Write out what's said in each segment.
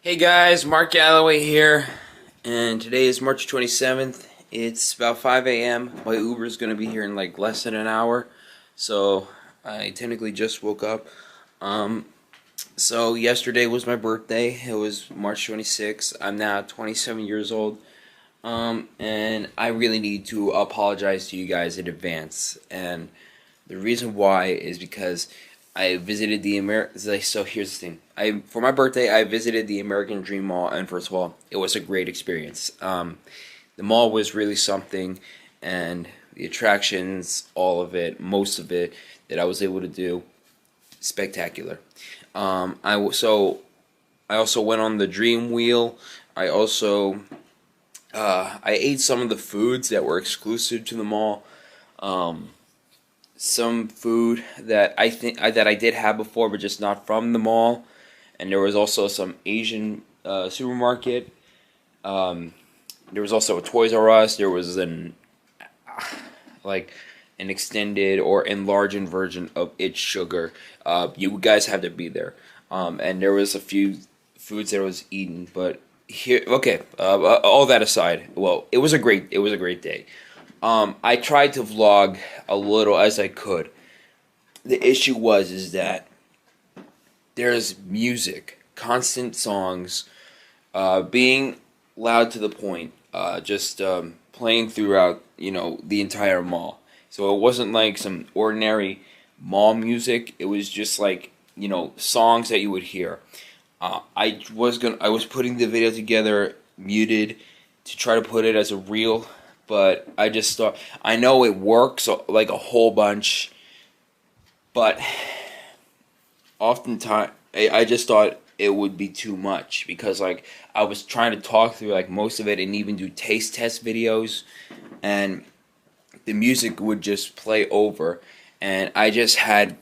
Hey guys, Mark Galloway here, and today is March 27th. It's about 5 a.m. My Uber is going to be here in like less than an hour, so I technically just woke up. So yesterday was my birthday. It was March 26th. I'm now 27 years old, and I really need to apologize to you guys in advance. And the reason why is because I visited the So here's the thing. For my birthday, I visited the American Dream Mall, and first of all, it was a great experience. The mall was really something, and the attractions, all of it, most of it that I was able to do, spectacular. I also went on the Dream Wheel. I ate some of the foods that were exclusive to the mall. Some food that I did have before, but just not from the mall. And there was also some Asian supermarket. There was also a Toys R Us. There was an extended or enlarged version of It's Sugar. You guys have to be there. And there was a few foods that I was eating, but here, okay. All that aside, well, it was a great day. I tried to vlog a little as I could. The issue is that there's music, constant songs, being loud to the point, just playing throughout, the entire mall. So it wasn't like some ordinary mall music. It was just like, songs that you would hear. I was putting the video together muted to try to put it as a reel, but I just thought, I know it works like a whole bunch, but oftentimes I just thought it would be too much, because like I was trying to talk through like most of it and even do taste test videos, and the music would just play over, and I just had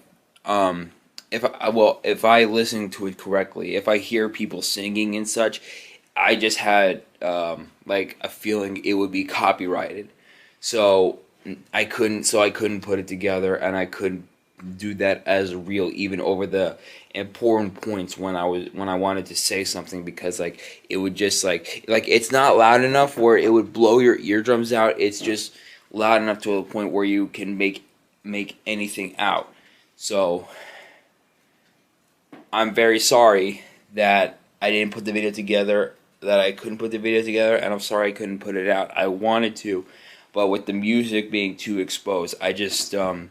if I listen to it correctly, if I hear people singing and such, I just had like a feeling it would be copyrighted. So I couldn't put it together, and I couldn't do that as real, even over the important points when I wanted to say something, because like it would just like it's not loud enough where it would blow your eardrums out. It's just loud enough to a point where you can make anything out. So I'm very sorry that I didn't put the video together, that I couldn't put the video together, and I'm sorry I couldn't put it out. I wanted to, but with the music being too exposed, I just I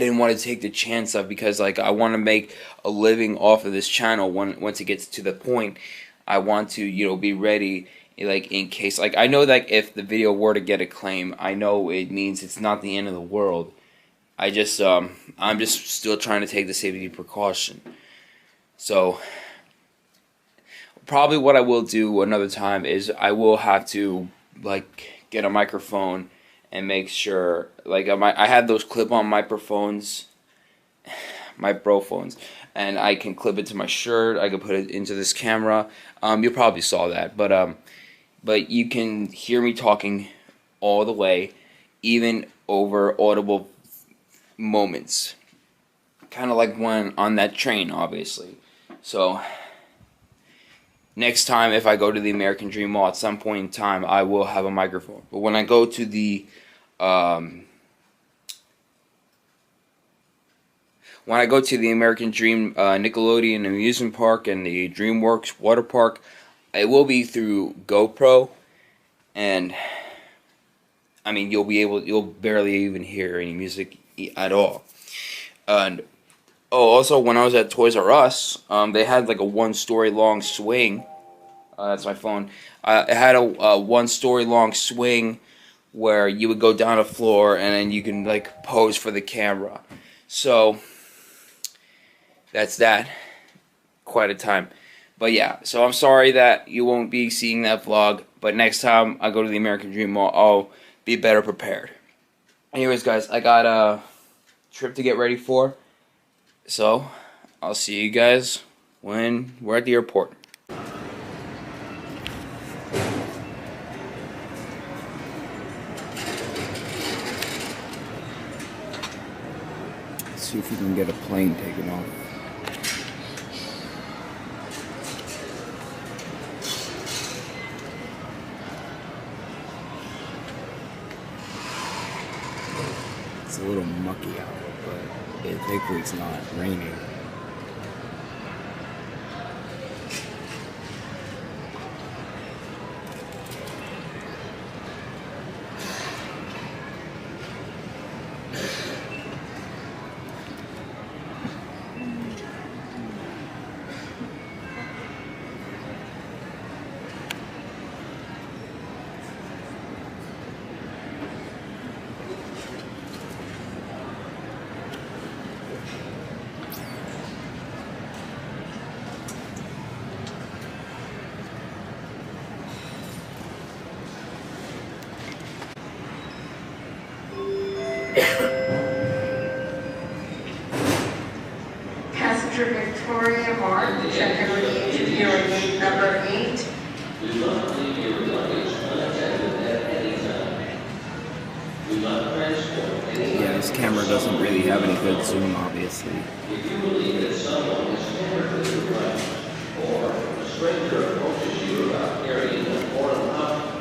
didn't want to take the chance of, because like I want to make a living off of this channel once it gets to the point. I want to, be ready, like in case, like I know that if the video were to get acclaim, I know it means it's not the end of the world. I'm just still trying to take the safety precaution. So probably what I will do another time is I will have to like get a microphone and make sure, like I have those clip-on microphones, and I can clip it to my shirt. I can put it into this camera. You probably saw that, but you can hear me talking all the way, even over audible moments, kind of like when on that train, obviously. So next time, if I go to the American Dream Mall at some point in time, I will have a microphone. But when I go to the American Dream Nickelodeon amusement park and the DreamWorks water park, it will be through GoPro, and I mean you'll barely even hear any music at all. And also when I was at Toys R Us, they had like a 1-story long swing. That's my phone. It had a 1-story long swing where you would go down a floor and then you can like pose for the camera. So that's that. Quite a time. But yeah, so I'm sorry that you won't be seeing that vlog, but next time I go to the American Dream Mall, I'll be better prepared. Anyways guys, I got a trip to get ready for, so I'll see you guys when we're at the airport. Let's see if we can get a plane taken off. It's a little mucky out, but thankfully it's not raining. Passenger Victoria Mark, check-in interview at gate number 8. Do not leave your luggage unattended at any time. Do not transport any. Yeah, this camera doesn't really have any good zoom, obviously. If you believe that someone is tampered with your luggage, or a stranger approaches you about carrying a foreign object,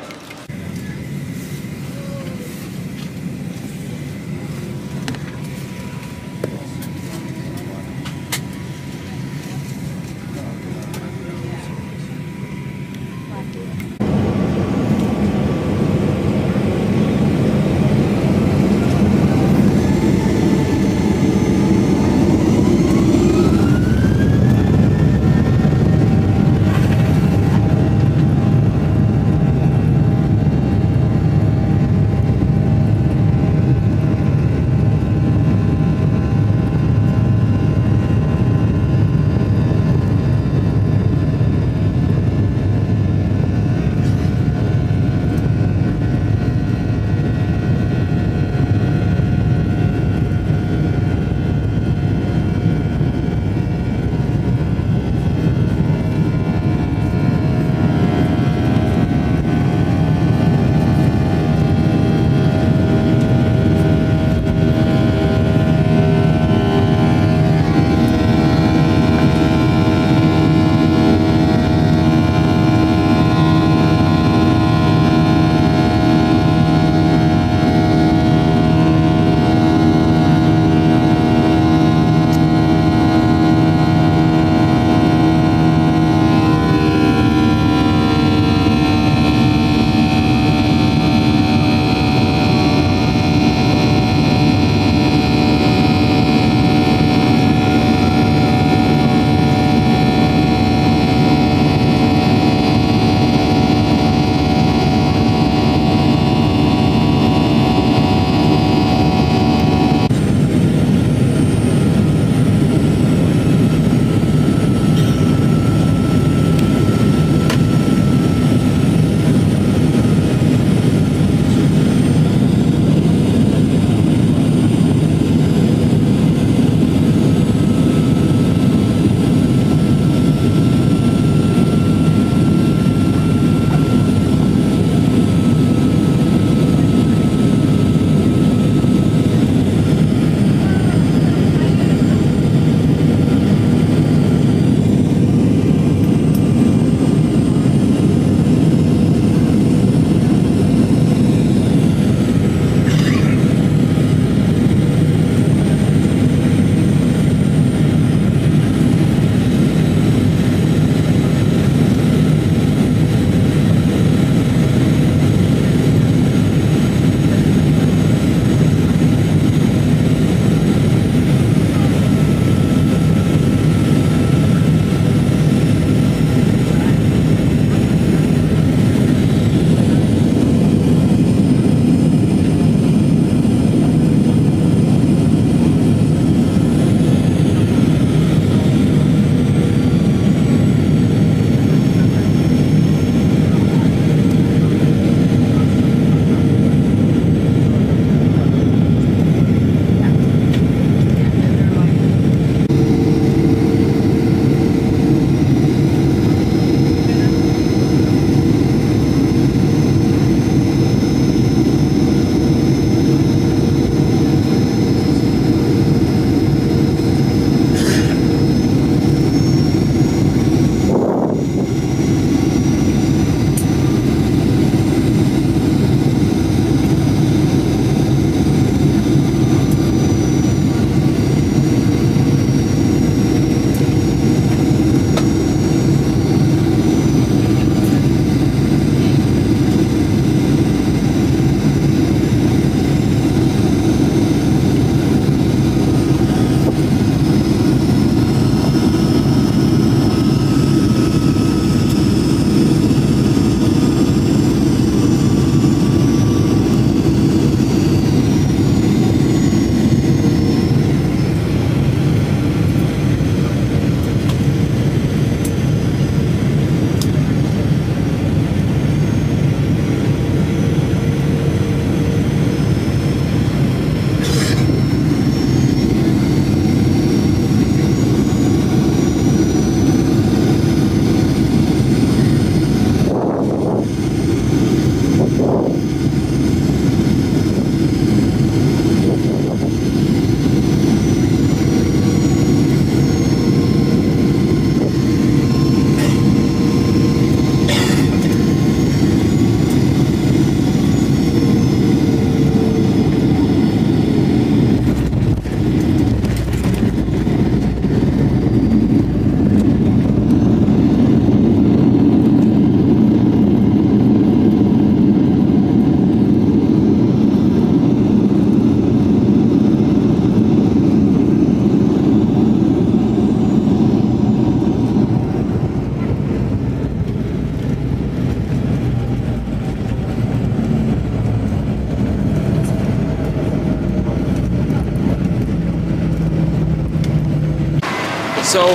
So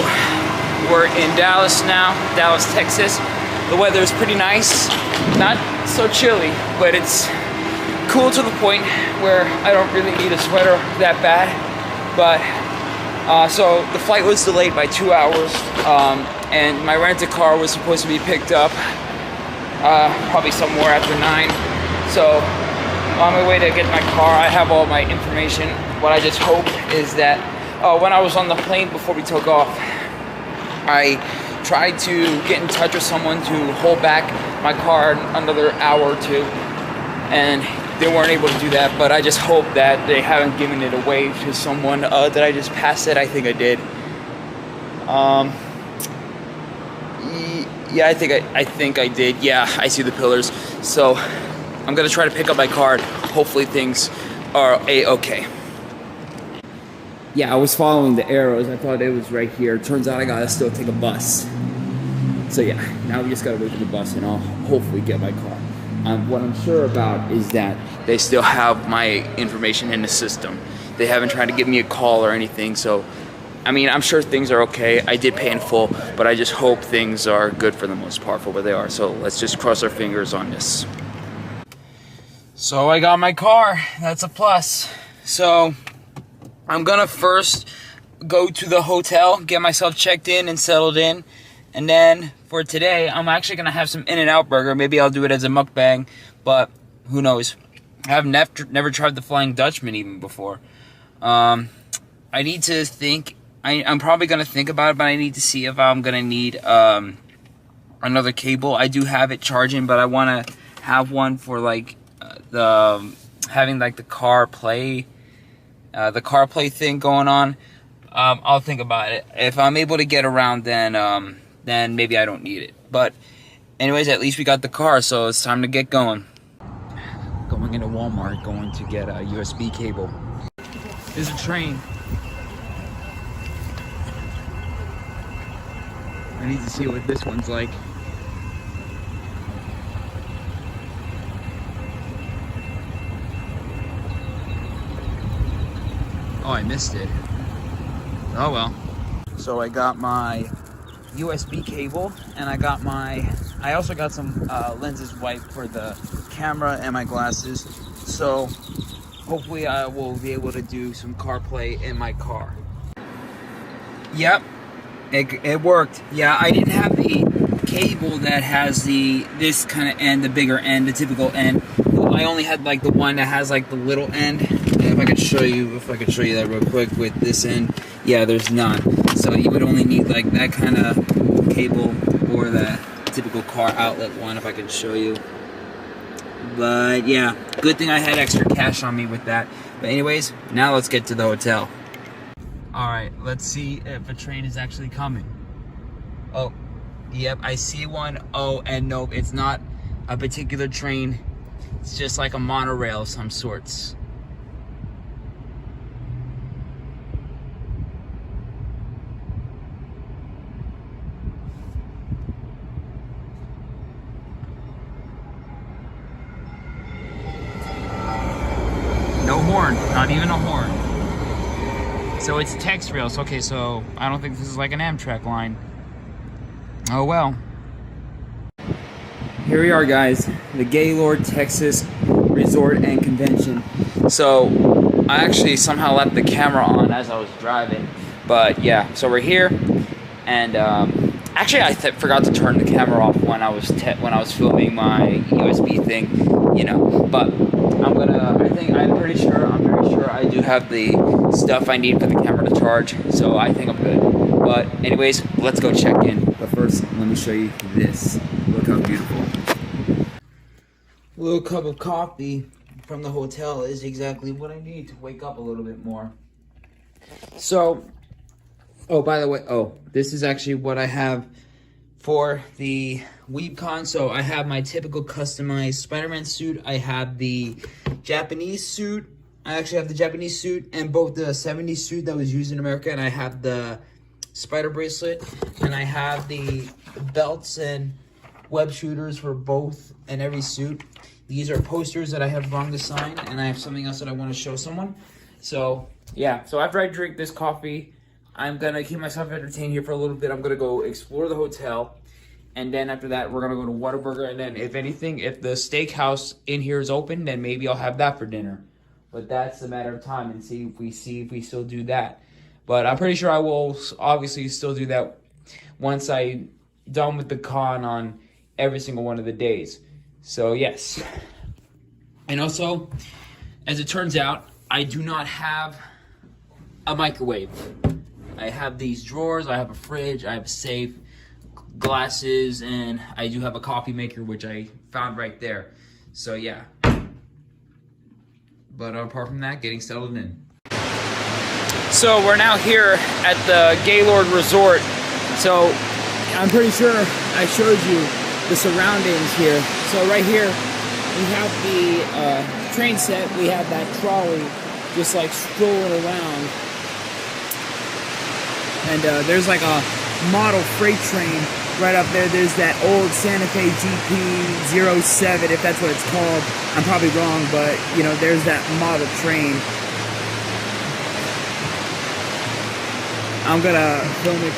we're in Dallas now, Dallas, Texas. The weather is pretty nice, not so chilly, but it's cool to the point where I don't really need a sweater that bad. But so the flight was delayed by 2 hours, and my rented car was supposed to be picked up probably somewhere after 9. So on my way to get my car, I have all my information. What I just hope is that when I was on the plane before we took off, I tried to get in touch with someone to hold back my car another hour or two, and they weren't able to do that. But I just hope that they haven't given it away to someone that I just passed it. I think I did. Yeah, I think I did. Yeah, I see the pillars. So I'm gonna try to pick up my card. Hopefully things are a-okay. Yeah, I was following the arrows. I thought it was right here. Turns out I gotta still take a bus. So yeah, now we just gotta wait for the bus and I'll hopefully get my car. What I'm sure about is that they still have my information in the system. They haven't tried to give me a call or anything, so I mean, I'm sure things are okay. I did pay in full, but I just hope things are good for the most part for where they are. So let's just cross our fingers on this. So I got my car. That's a plus. So I'm gonna first go to the hotel, get myself checked in and settled in. And then for today, I'm actually gonna have some In-N-Out burger. Maybe I'll do it as a mukbang, but who knows? I have never tried the Flying Dutchman even before. I need to think. I'm probably gonna think about it, but I need to see if I'm gonna need another cable. I do have it charging, but I wanna have one for like having like the CarPlay thing going on. I'll think about it. If I'm able to get around, then maybe I don't need it. But anyways, at least we got the car, so it's time to get going. Going into Walmart, going to get a USB cable. There's a train. I need to see what this one's like. Oh, I missed it. Oh well. So I got my USB cable, and I also got some lenses wiped for the camera and my glasses. So hopefully I will be able to do some CarPlay in my car. Yep, it worked. Yeah, I didn't have the cable that has this kind of end, the bigger end, the typical end. I only had like the one that has like the little end. If I could show you that real quick with this end, yeah, there's none. So you would only need like that kind of cable or the typical car outlet one, if I could show you. But yeah, good thing I had extra cash on me with that. But anyways, now let's get to the hotel. Alright, let's see if a train is actually coming. Oh, yep, I see one. Oh, and nope, it's not a particular train. It's just like a monorail of some sorts. No horn, not even a horn. So it's text rails. Okay, so I don't think this is like an Amtrak line. Oh well. Here we are, guys. The Gaylord, Texas Resort and Convention. So I actually somehow left the camera on as I was driving. But yeah, so we're here, and actually I forgot to turn the camera off when I was filming my USB thing, you know. But I'm very sure I do have the stuff I need for the camera to charge, so I think I'm good. But anyways, let's go check in. But first, let me show you this. Look how beautiful. A little cup of coffee from the hotel is exactly what I need to wake up a little bit more. So, oh, by the way, this is actually what I have for the Weebcon. So I have my typical customized Spider-Man suit. I have the Japanese suit. I actually have the Japanese suit and both the 70s suit that was used in America, and I have the spider bracelet, and I have the belts and web shooters for both and every suit. These are posters that I have wrong to sign, and I have something else that I want to show someone. So yeah, so after I drink this coffee, I'm gonna keep myself entertained here for a little bit. I'm gonna go explore the hotel, and then after that, we're gonna go to Whataburger. And then, if anything, if the steakhouse in here is open, then maybe I'll have that for dinner. But that's a matter of time, and see if we still do that. But I'm pretty sure I will obviously still do that once I'm done with the con on every single one of the days. So yes. And also, as it turns out, I do not have a microwave. I have these drawers, I have a fridge, I have a safe, glasses, and I do have a coffee maker, which I found right there. So yeah. But apart from that, getting settled in. So we're now here at the Gaylord Resort. So I'm pretty sure I showed you the surroundings here. So right here, we have the train set. We have that trolley just like strolling around. And there's like a model freight train right up there. There's that old Santa Fe GP07, if that's what it's called. I'm probably wrong, but you know, there's that model train. I'm gonna film it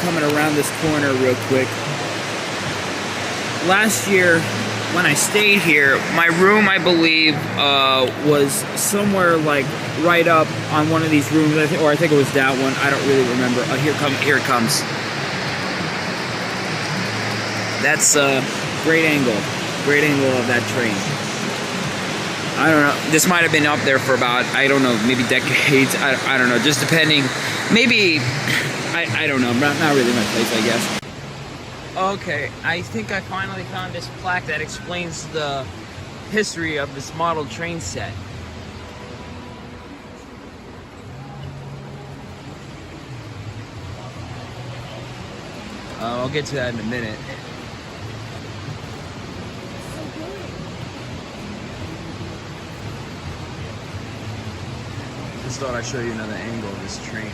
coming around this corner real quick. Last year, when I stayed here, my room, I believe, was somewhere like right up on one of these rooms, I think it was that one. I don't really remember. Here it comes. That's a great angle of that train. I don't know. This might have been up there for about, I don't know, maybe decades. I don't know. Just depending. Maybe, I don't know. Not really my place, I guess. Okay, I think I finally found this plaque that explains the history of this model train set. I'll get to that in a minute. Just thought I'd show you another angle of this train.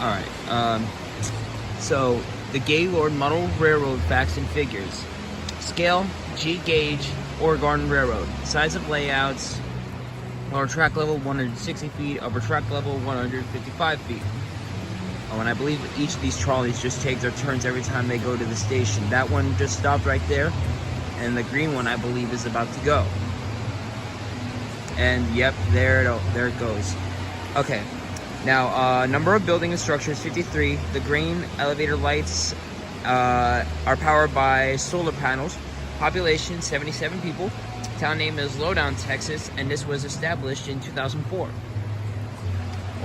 Alright, so the Gaylord Model Railroad facts and figures. Scale, G gauge, Oregon Railroad. Size of layouts, lower track level 160 feet, upper track level 155 feet. Oh, and I believe each of these trolleys just take their turns every time they go to the station. That one just stopped right there, and the green one, I believe, is about to go. And yep, there it goes. Okay. Now, number of building and structures, 53. The green elevator lights are powered by solar panels. Population, 77 people. Town name is Lowdown, Texas, and this was established in 2004.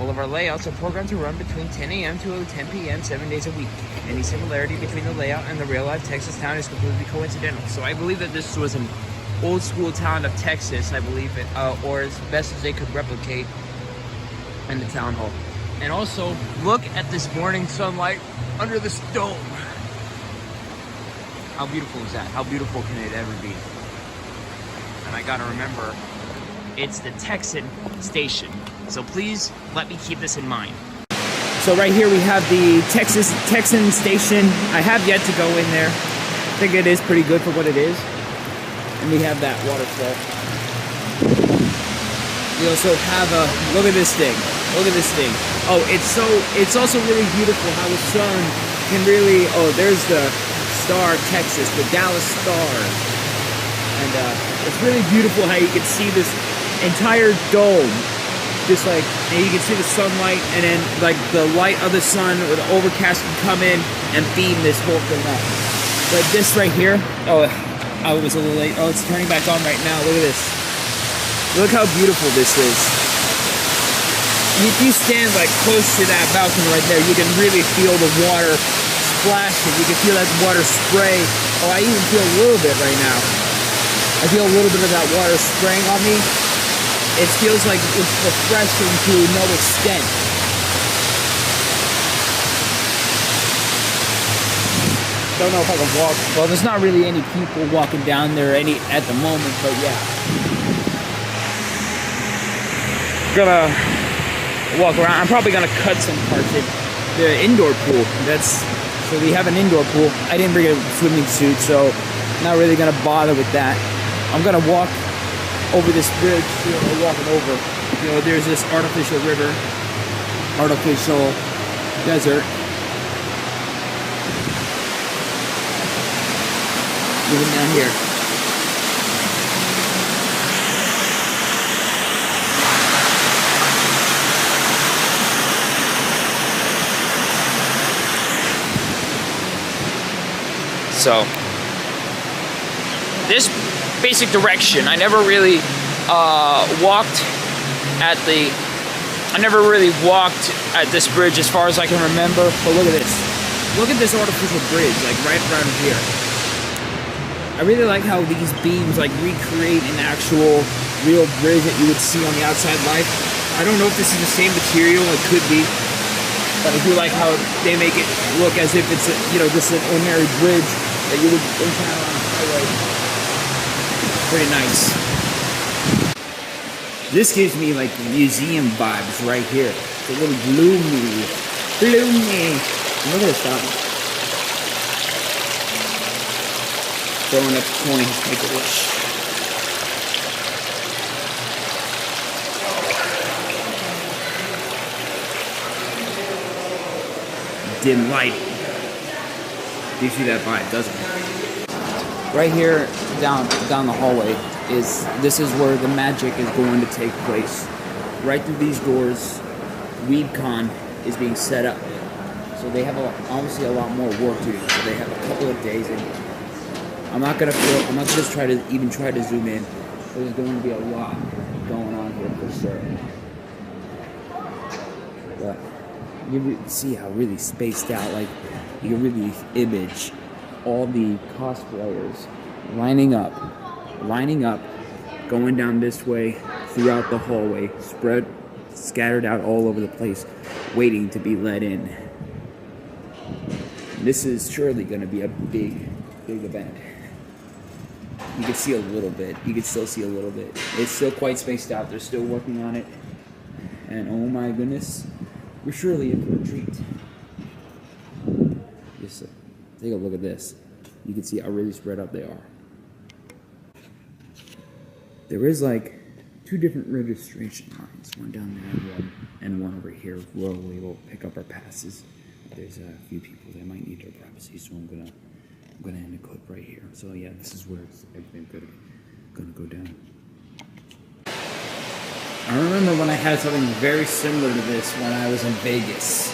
All of our layouts are programmed to run between 10 a.m. to 10 p.m. 7 days a week. Any similarity between the layout and the real-life Texas town is completely coincidental. So I believe that this was an old-school town of Texas, I believe, or as best as they could replicate in the town hall. And also, look at this morning sunlight under this dome. How beautiful is that? How beautiful can it ever be? And I gotta remember, it's the Texan station. So please let me keep this in mind. So right here we have the Texan station. I have yet to go in there. I think it is pretty good for what it is. And we have that waterfall. We also have a, look at this thing. Look at this thing. Oh, it's also really beautiful how the sun can really, oh, there's the Star of Texas, the Dallas Star. And it's really beautiful how you can see this entire dome. Just like, and you can see the sunlight, and then like the light of the sun or the overcast can come in and beam this whole thing up. But this right here, oh, I was a little late. Oh, it's turning back on right now. Look at this. Look how beautiful this is. If you stand like close to that balcony right there, you can really feel the water splashing. You can feel that water spray. Oh, I even feel a little bit right now. I feel a little bit of that water spraying on me. it feels like it's refreshing to no extent. Don't know if I can walk. Well, there's not really any people walking down there at the moment, but yeah. Gonna walk around. I'm probably gonna cut some parts of the indoor pool. So we have an indoor pool. I didn't bring a swimming suit, so not really gonna bother with that. I'm gonna walk over this bridge. We're walking over. You know, there's this artificial river, artificial desert. Even down here. So, this basic direction, I never really walked at this bridge as far as I can remember. But look at this. Look at this artificial bridge, like right around here. I really like how these beams like recreate an actual real bridge that you would see on the outside life. I don't know if this is the same material, it could be. But I do like how they make it look as if it's, just an ordinary bridge that you would encounter on the highway. Pretty nice. This gives me like museum vibes right here. It's a little gloomy. Look at this stuff. Throwing up coins, make a wish. Dim lighting. You see that vibe, doesn't it? Right here, down the hallway, this is where the magic is going to take place. Right through these doors, Weebcon is being set up. So they have obviously a lot more work to do. So they have a couple of days in. I'm not gonna try to zoom in. There's going to be a lot going on here for sure. But you see how really spaced out, like you can really image all the cosplayers lining up, going down this way throughout the hallway, scattered out all over the place, waiting to be let in. This is surely going to be a big event. You can see a little bit. You can still see a little bit. It's still quite spaced out. They're still working on it. And oh my goodness, we're surely in for a treat. Just take a look at this. You can see how really spread out they are. There is like 2 different registration lines. One down there and one over here where we will pick up our passes. There's a few people that might need their privacy, so I'm gonna end the clip right here. So yeah, this is where everything's gonna go down. I remember when I had something very similar to this when I was in Vegas.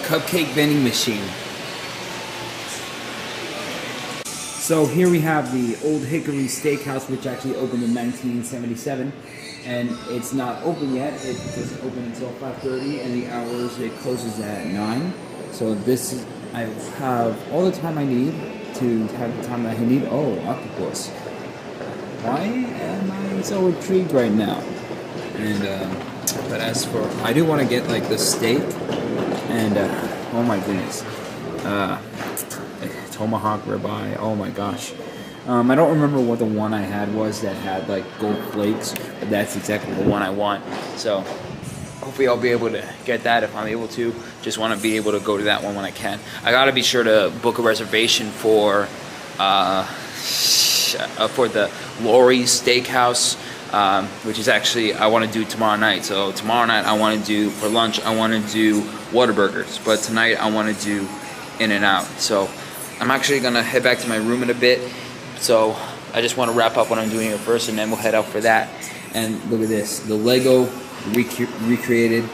Cupcake vending machine. So here we have the Old Hickory Steakhouse, which actually opened in 1977. And it's not open yet. It doesn't open until 5:30, and the hours it closes at 9. So I have all the time I need to have the time that I need. Oh, octopus! Why am I so intrigued right now? And but as for, I do want to get like the steak, and oh my goodness, tomahawk ribeye. Oh my gosh. I don't remember what the one I had was that had like gold flakes, but that's exactly the one I want. So hopefully I'll be able to get that if I'm able to. Just want to be able to go to that one when I can. I gotta be sure to book a reservation for the Lori's Steakhouse, which is actually I want to do tomorrow night. So tomorrow night I want to do for lunch. I want to do Whataburgers, but tonight I want to do In-N-Out. So I'm actually gonna head back to my room in a bit. So I just want to wrap up what I'm doing here first, and then we'll head out for that. And look at this, the Lego recreated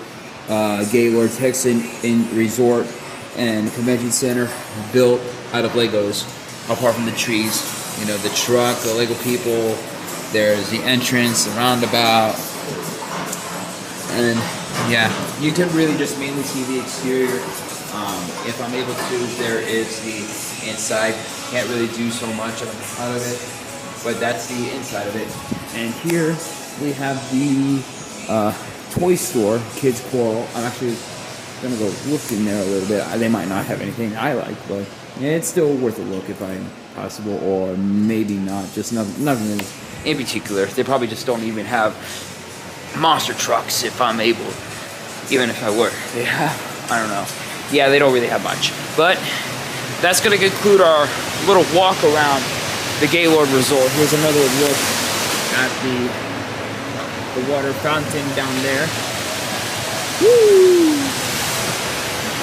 Gaylord Texan Resort and Convention Center built out of Legos. Apart from the trees, you know, the truck, the Lego people. There's the entrance, the roundabout, and yeah, you can really just mainly see the exterior. If I'm able to, there is the inside. Can't really do so much out of it, but that's the inside of it. And here we have the toy store, Kids Quarrel. I'm actually gonna go look in there a little bit. They might not have anything I like, but it's still worth a look if I'm possible, or maybe not. Just nothing in particular. They probably just don't even have monster trucks if I'm able, even if I were. They have, I don't know. Yeah, they don't really have much. But that's gonna conclude our little walk around the Gaylord Resort. Here's another look at the water fountain down there. Woo!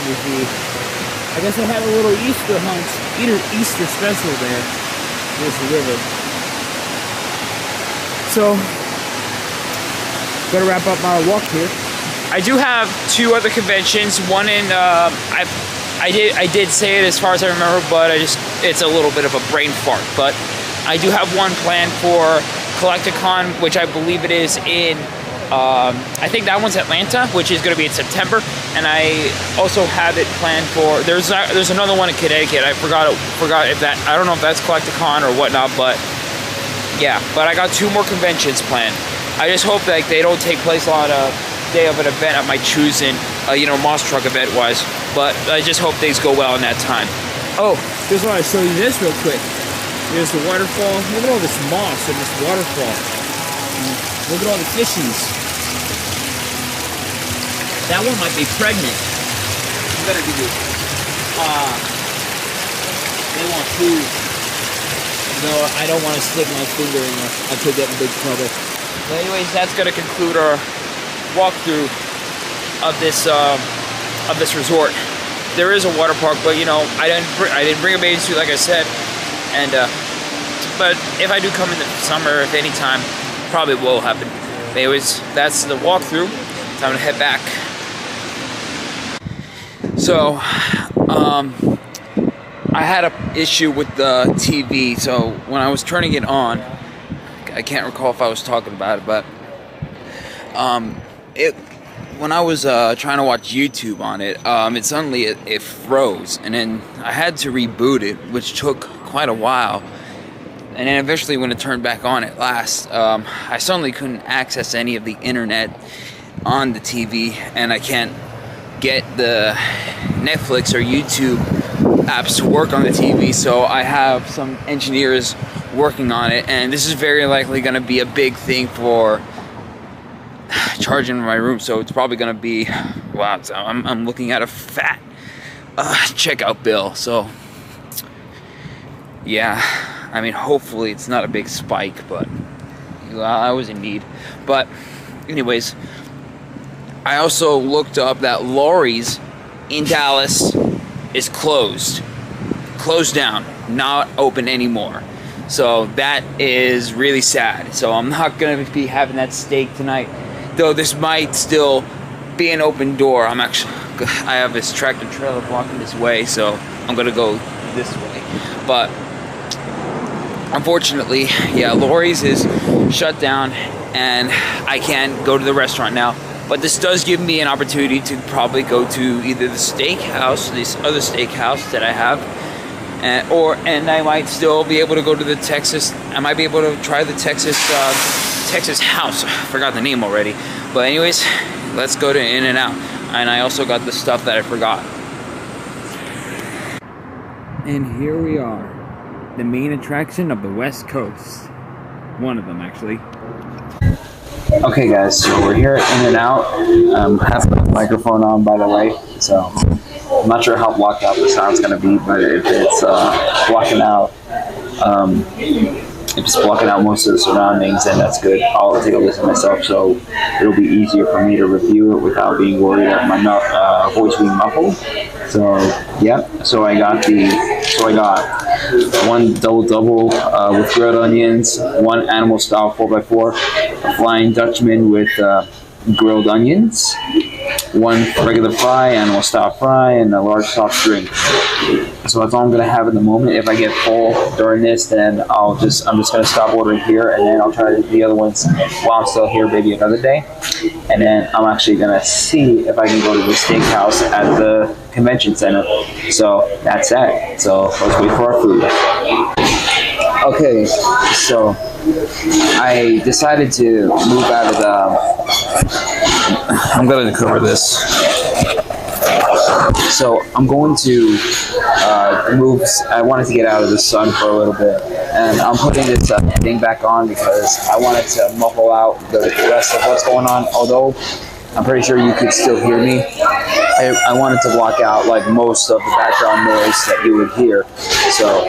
I guess I had a little Easter hunt, Easter special there. Here's the river. So, gonna wrap up my walk here. I do have 2 other conventions. One in I did say it as far as I remember, but it's a little bit of a brain fart. But I do have one planned for Collecticon, which I believe it is in. I think that one's Atlanta, which is going to be in September, and I also have it planned for. There's another one in Connecticut. I forgot if that. I don't know if that's Collecticon or whatnot, but yeah. But I got 2 more conventions planned. I just hope that they don't take place on a day of an event of my choosing, monster truck event wise. But I just hope things go well in that time. Oh, just want to show you this real quick. There's the waterfall. Look at all this moss in this waterfall. Look at all the fishies. That one might be pregnant. I'm gonna do this. They want food. No, I don't want to stick my finger in there. I could get in big trouble. But anyways, that's gonna conclude our walkthrough of this resort. There is a water park, but I didn't bring a bathing suit like I said. And but if I do come in the summer, if any time, probably will happen. But anyways, that's the walkthrough. Time to head back. So, I had an issue with the TV. So when I was turning it on, I can't recall if I was talking about it, but when I was trying to watch YouTube on it, it suddenly it froze, and then I had to reboot it, which took quite a while. And then eventually, when it turned back on at last, I suddenly couldn't access any of the internet on the TV, and I can't get the Netflix or YouTube apps to work on the TV. So I have some engineers working on it, and this is very likely going to be a big thing for charging in my room. So it's probably going to be, wow, I'm looking at a fat checkout bill. So yeah, I mean, hopefully it's not a big spike, but I was in need. But anyways, I also looked up that Lori's in Dallas is closed down, not open anymore. So that is really sad. So I'm not going to be having that steak tonight, though this might still be an open door. I have this tractor trailer blocking this way, so I'm going to go this way. But unfortunately, yeah, Lori's is shut down, and I can't go to the restaurant now. But this does give me an opportunity to probably go to either the steakhouse, this other steakhouse that I have, and I might still be able to go to the Texas. I might be able to try the Texas house. I forgot the name already. But anyways, let's go to In-N-Out. And I also got the stuff that I forgot. And here we are, the main attraction of the West Coast. One of them, actually. Okay guys, so we're here at In-N-Out. I have the microphone on, by the way, so I'm not sure how blocked out the sound's going to be, but if it's blocking out most of the surroundings, then that's good. I'll take a listen myself, so it'll be easier for me to review it without being worried of my voice being muffled. So yeah, so I got one double with grilled onions, one animal style 4x4, a Flying Dutchman with grilled onions, one regular fry, animal style fry, and a large soft drink. So that's all I'm gonna have in the moment. If I get full during this, then I'm just gonna stop ordering here, and then I'll try the other ones while I'm still here, maybe another day. And then I'm actually gonna see if I can go to the steakhouse at the convention center. So that's that. So let's wait for our food. Okay, so I decided to move out of the. I'm gonna cover this. So I'm going to move. I wanted to get out of the sun for a little bit, and I'm putting this thing back on because I wanted to muffle out the rest of what's going on. Although I'm pretty sure you could still hear me. I wanted to block out like most of the background noise that you would hear. So,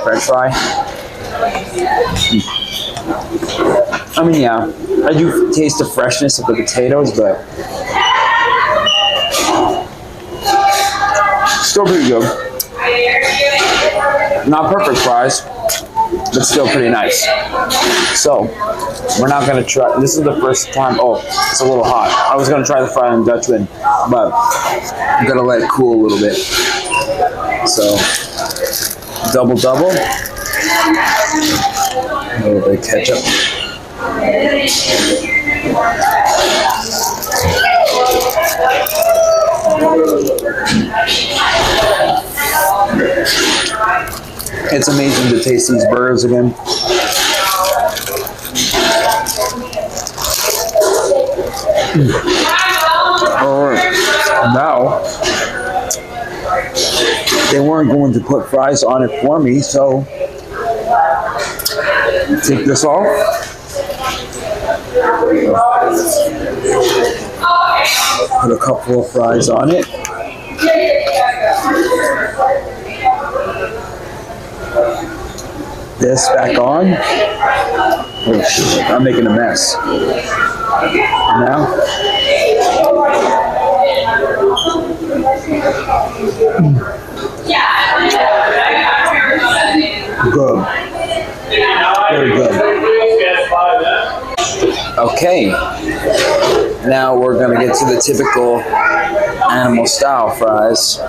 French fry. I mean, yeah, I do taste the freshness of the potatoes, but still pretty good. Not perfect fries, but still pretty nice. So, we're not gonna try. This is the first time. Oh, it's a little hot. I was gonna try the Flying Dutchman, but I'm gonna let it cool a little bit. So, double. A little bit of ketchup. It's amazing to taste these burgers again. Alright, now they weren't going to put fries on it for me, so take this off. Put a couple of fries on it. This back on. Oh shit, I'm making a mess. Now. Good. Very good. Okay. Now we're gonna get to the typical animal style fries.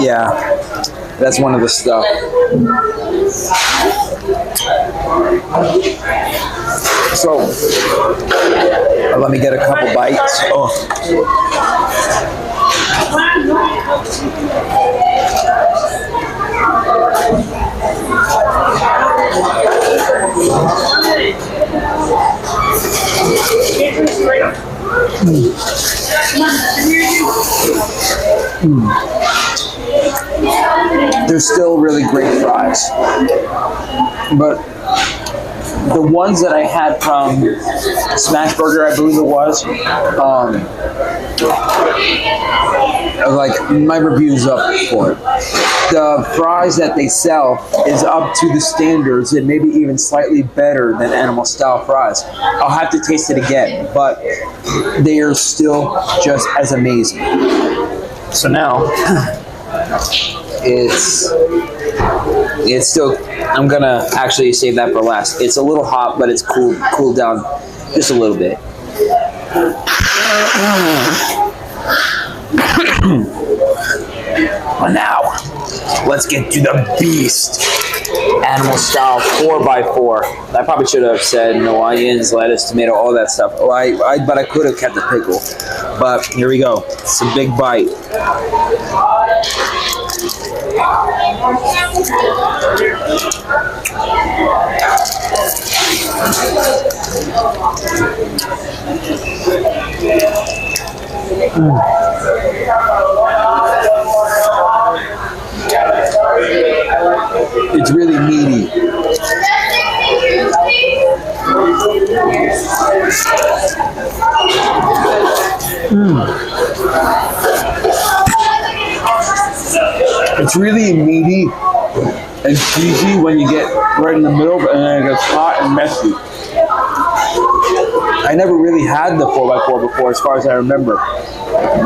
Yeah, that's one of the stuff. So, let me get a couple bites. Oh. They're still really great fries, but the ones that I had from Smash Burger, I believe it was, like my review's up for it. The fries that they sell is up to the standards and maybe even slightly better than animal style fries. I'll have to taste it again, but they are still just as amazing. So now it's still, I'm gonna actually save that for last. It's a little hot, but it's cooled down just a little bit. But now, let's get to the beast. Animal style 4x4. I probably should have said no onions, lettuce, tomato, all that stuff. Oh, but I could have kept the pickle. But here we go. It's a big bite. It's really meaty. It's really meaty and cheesy when you get right in the middle, and then it gets hot and messy. I never really had the 4x4 before, as far as I remember.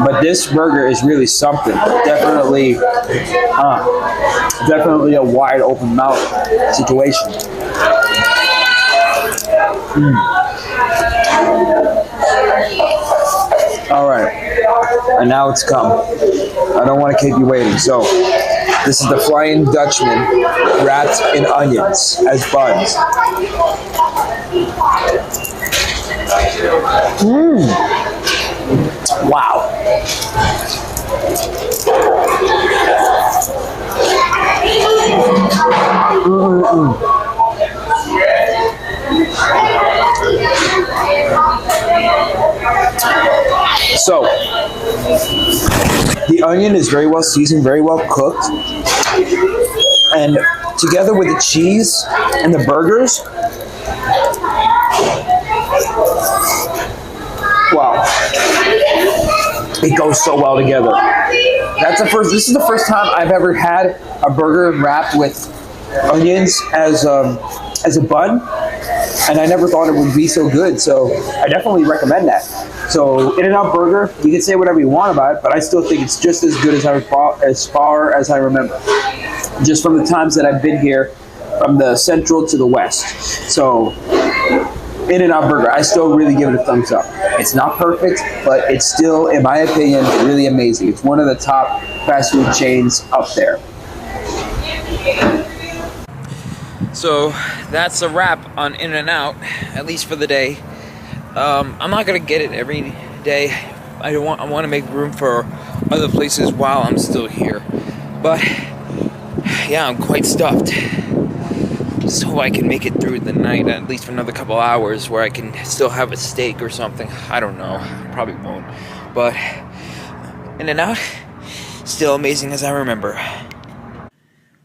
But this burger is really something. Definitely a wide open mouth situation. All right, and now it's come. I don't want to keep you waiting. So this is the Flying Dutchman wrapped in onions as buns. Wow. So, the onion is very well seasoned, very well cooked, and together with the cheese and the burgers, wow, it goes so well together. This is the first time I've ever had a burger wrapped with onions as a bun, and I never thought it would be so good. So I definitely recommend that. So In-N-Out Burger, you can say whatever you want about it, but I still think it's just as good as far as I remember, just from the times that I've been here, from the central to the west. So In-N-Out Burger, I still really give it a thumbs up. It's not perfect, but it's still, in my opinion, really amazing. It's one of the top fast food chains up there. So that's a wrap on In-N-Out, at least for the day. I'm not gonna get it every day. I want to make room for other places while I'm still here. But yeah, I'm quite stuffed. So I can make it through the night, at least for another couple hours, where I can still have a steak or something. I don't know. Probably won't. But In-N-Out, still amazing as I remember.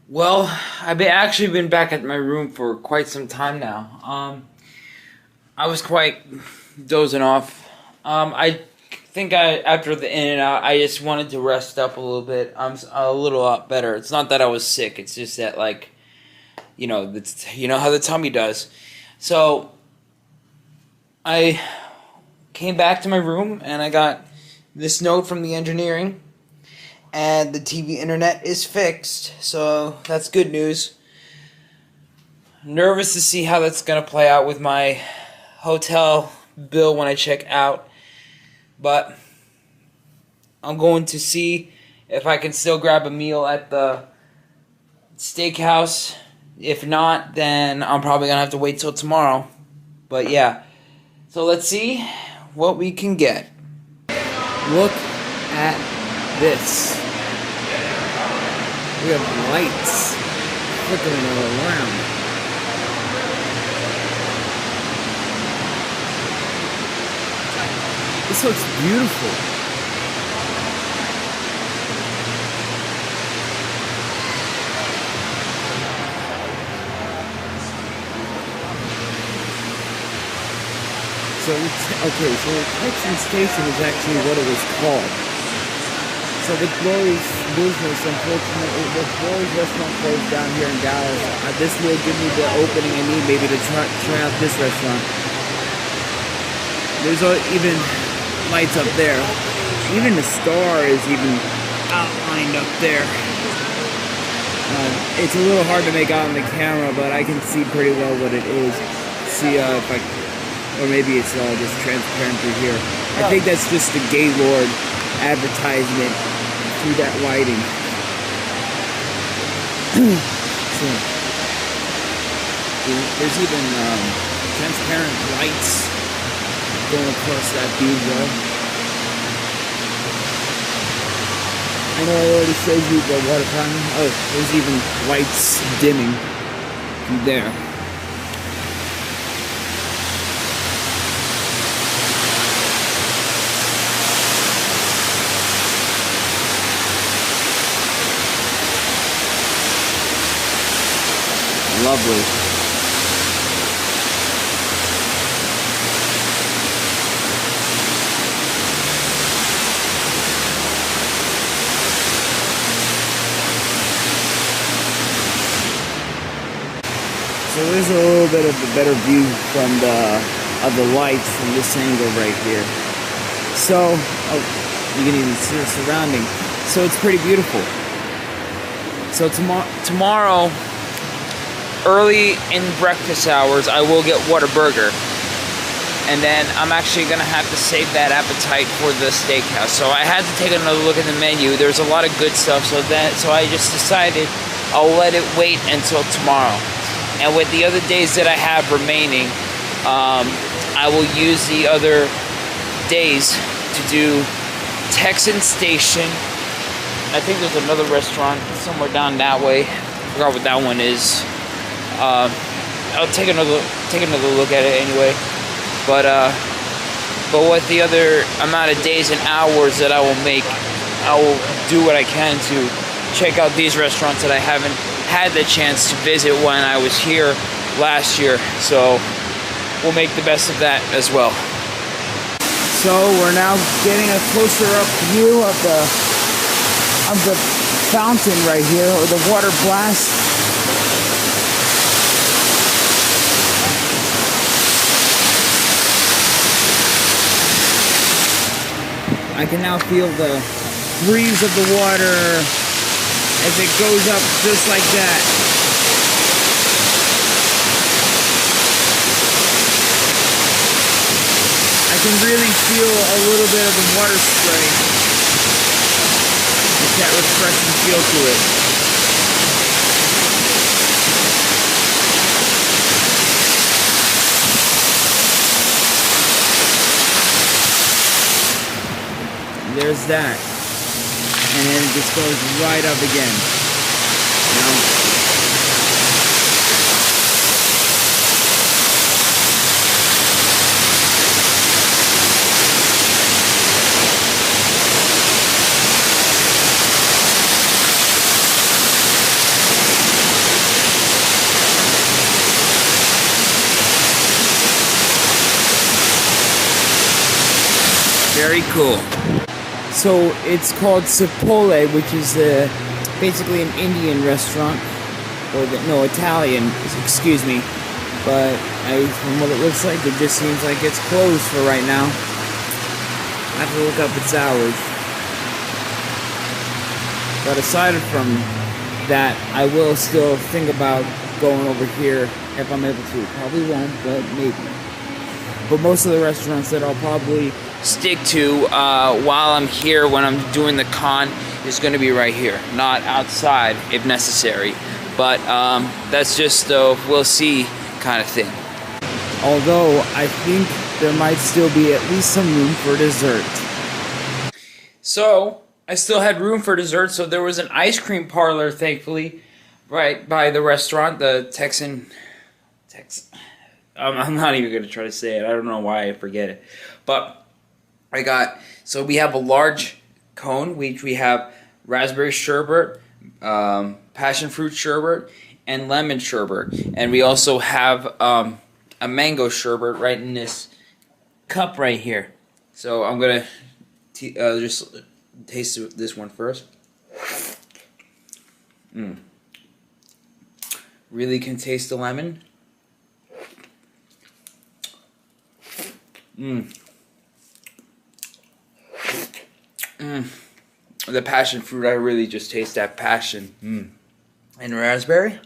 Well, I've actually been back at my room for quite some time now. I was quite dozing off. I think after the In-N-Out, I just wanted to rest up a little bit. I'm a little lot better. It's not that I was sick. It's just that, like, you know how the tummy does. So I came back to my room and I got this note from the engineering, and the TV internet is fixed, so that's good news. I'm nervous to see how that's gonna play out with my hotel bill when I check out, but I'm going to see if I can still grab a meal at the steakhouse. If not, then I'm probably gonna have to wait till tomorrow. But yeah, so let's see what we can get. Look at this. We have lights flickering all around. This looks beautiful. So Texan Station is actually what it was called. So with Lori's business, unfortunately, with Lori's restaurant closed down here in Dallas, this will give me the opening I need maybe to try out this restaurant. There's even lights up there. Even the star is even outlined up there. It's a little hard to make out on the camera, but I can see pretty well what it is. See if I... Or maybe it's all just transparent through here. I think that's just the Gaylord advertisement through that lighting. So, there's even transparent lights going across that view though. I know I already showed you the water fountain. Oh, there's even lights dimming through there. Lovely. So there's a little bit of a better view from the lights from this angle right here. So you can even see the surrounding. So it's pretty beautiful. So tomorrow. Early in breakfast hours, I will get Whataburger, and then I'm actually gonna have to save that appetite for the steakhouse. So I had to take another look at the menu. There's a lot of good stuff, so I just decided I'll let it wait until tomorrow. And with the other days that I have remaining, I will use the other days to do Texan Station. I think there's another restaurant somewhere down that way. I forgot what that one is. I'll take another look at it anyway. But with the other amount of days and hours that I will make, I will do what I can to check out these restaurants that I haven't had the chance to visit when I was here last year. So we'll make the best of that as well. So we're now getting a closer up view of the fountain right here, or the water blast. I can now feel the breeze of the water as it goes up just like that. I can really feel a little bit of the water spray. It's that refreshing feel to it. There's that. And then it just goes right up again. Very cool. So it's called Cipolle, which is basically an Indian restaurant, or Italian, excuse me. But from what it looks like, it just seems like it's closed for right now. I have to look up its hours. But aside from that, I will still think about going over here if I'm able to. Probably won't, but maybe. But most of the restaurants that I'll probably stick to while I'm here when I'm doing the con is going to be right here, not outside if necessary. But that's just a we'll see kind of thing. Although I think there might still be at least some room for dessert. So I still had room for dessert, so there was an ice cream parlor, thankfully, right by the restaurant, the Texan. I'm not even going to try to say it. I don't know why I forget it. But so we have a large cone, which we have raspberry sherbet, passion fruit sherbet, and lemon sherbet. And we also have a mango sherbet right in this cup right here. So I'm going to just taste this one first. Really can taste the lemon. The passion fruit, I really just taste that passion. And raspberry.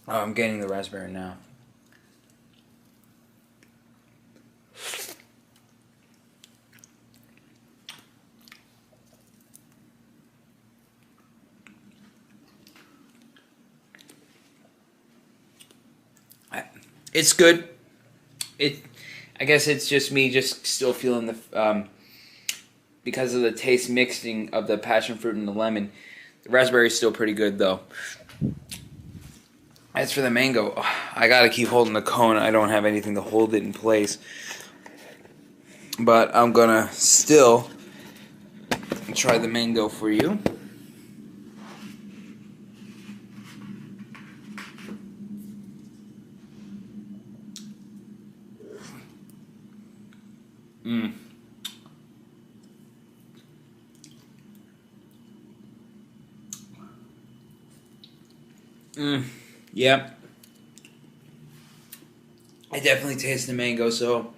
Oh, I'm getting the raspberry now. It's good. I guess it's just me just still feeling the because of the taste mixing of the passion fruit and the lemon. The raspberry is still pretty good though. As for the mango, I gotta keep holding the cone. I don't have anything to hold it in place. But I'm gonna still try the mango for you. Yep. I definitely taste the mango, so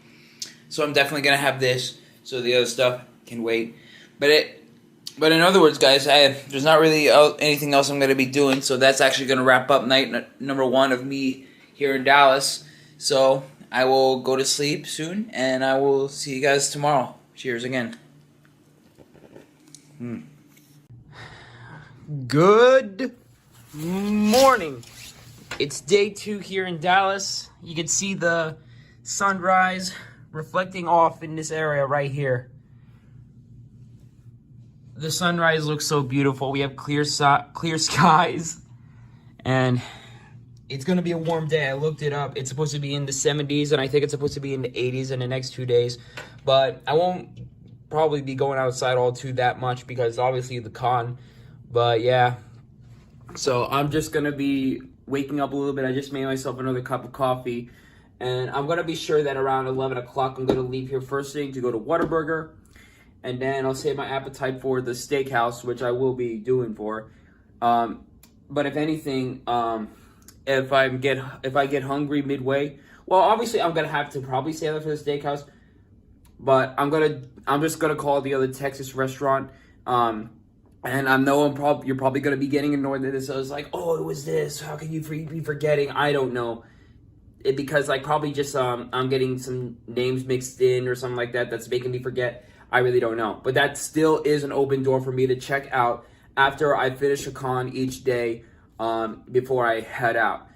I'm definitely gonna have this. So the other stuff can wait. But in other words, guys, there's not really anything else I'm gonna be doing. So that's actually gonna wrap up night number 1 of me here in Dallas. So I will go to sleep soon, and I will see you guys tomorrow. Cheers again. Good morning. It's day 2 here in Dallas. You can see the sunrise reflecting off in this area right here. The sunrise looks so beautiful. We have clear skies, and it's gonna be a warm day. I looked it up. It's supposed to be in the 70s, and I think it's supposed to be in the 80s in the next 2 days. But I won't probably be going outside all too that much because obviously the con. But yeah, so I'm just gonna be waking up a little bit. I just made myself another cup of coffee, and I'm gonna be sure that around 11 o'clock I'm gonna leave here first thing to go to Whataburger, and then I'll save my appetite for the steakhouse, which I will be doing for. But if anything, if I get hungry midway, well, obviously I'm gonna have to probably save it for the steakhouse, but I'm just gonna call the other Texas restaurant, and I know you're probably gonna be getting annoyed at this. So I was like, oh, it was this. How can you be forgetting? I don't know, because like probably just I'm getting some names mixed in or something like that that's making me forget. I really don't know, but that still is an open door for me to check out after I finish a con each day. Before I head out.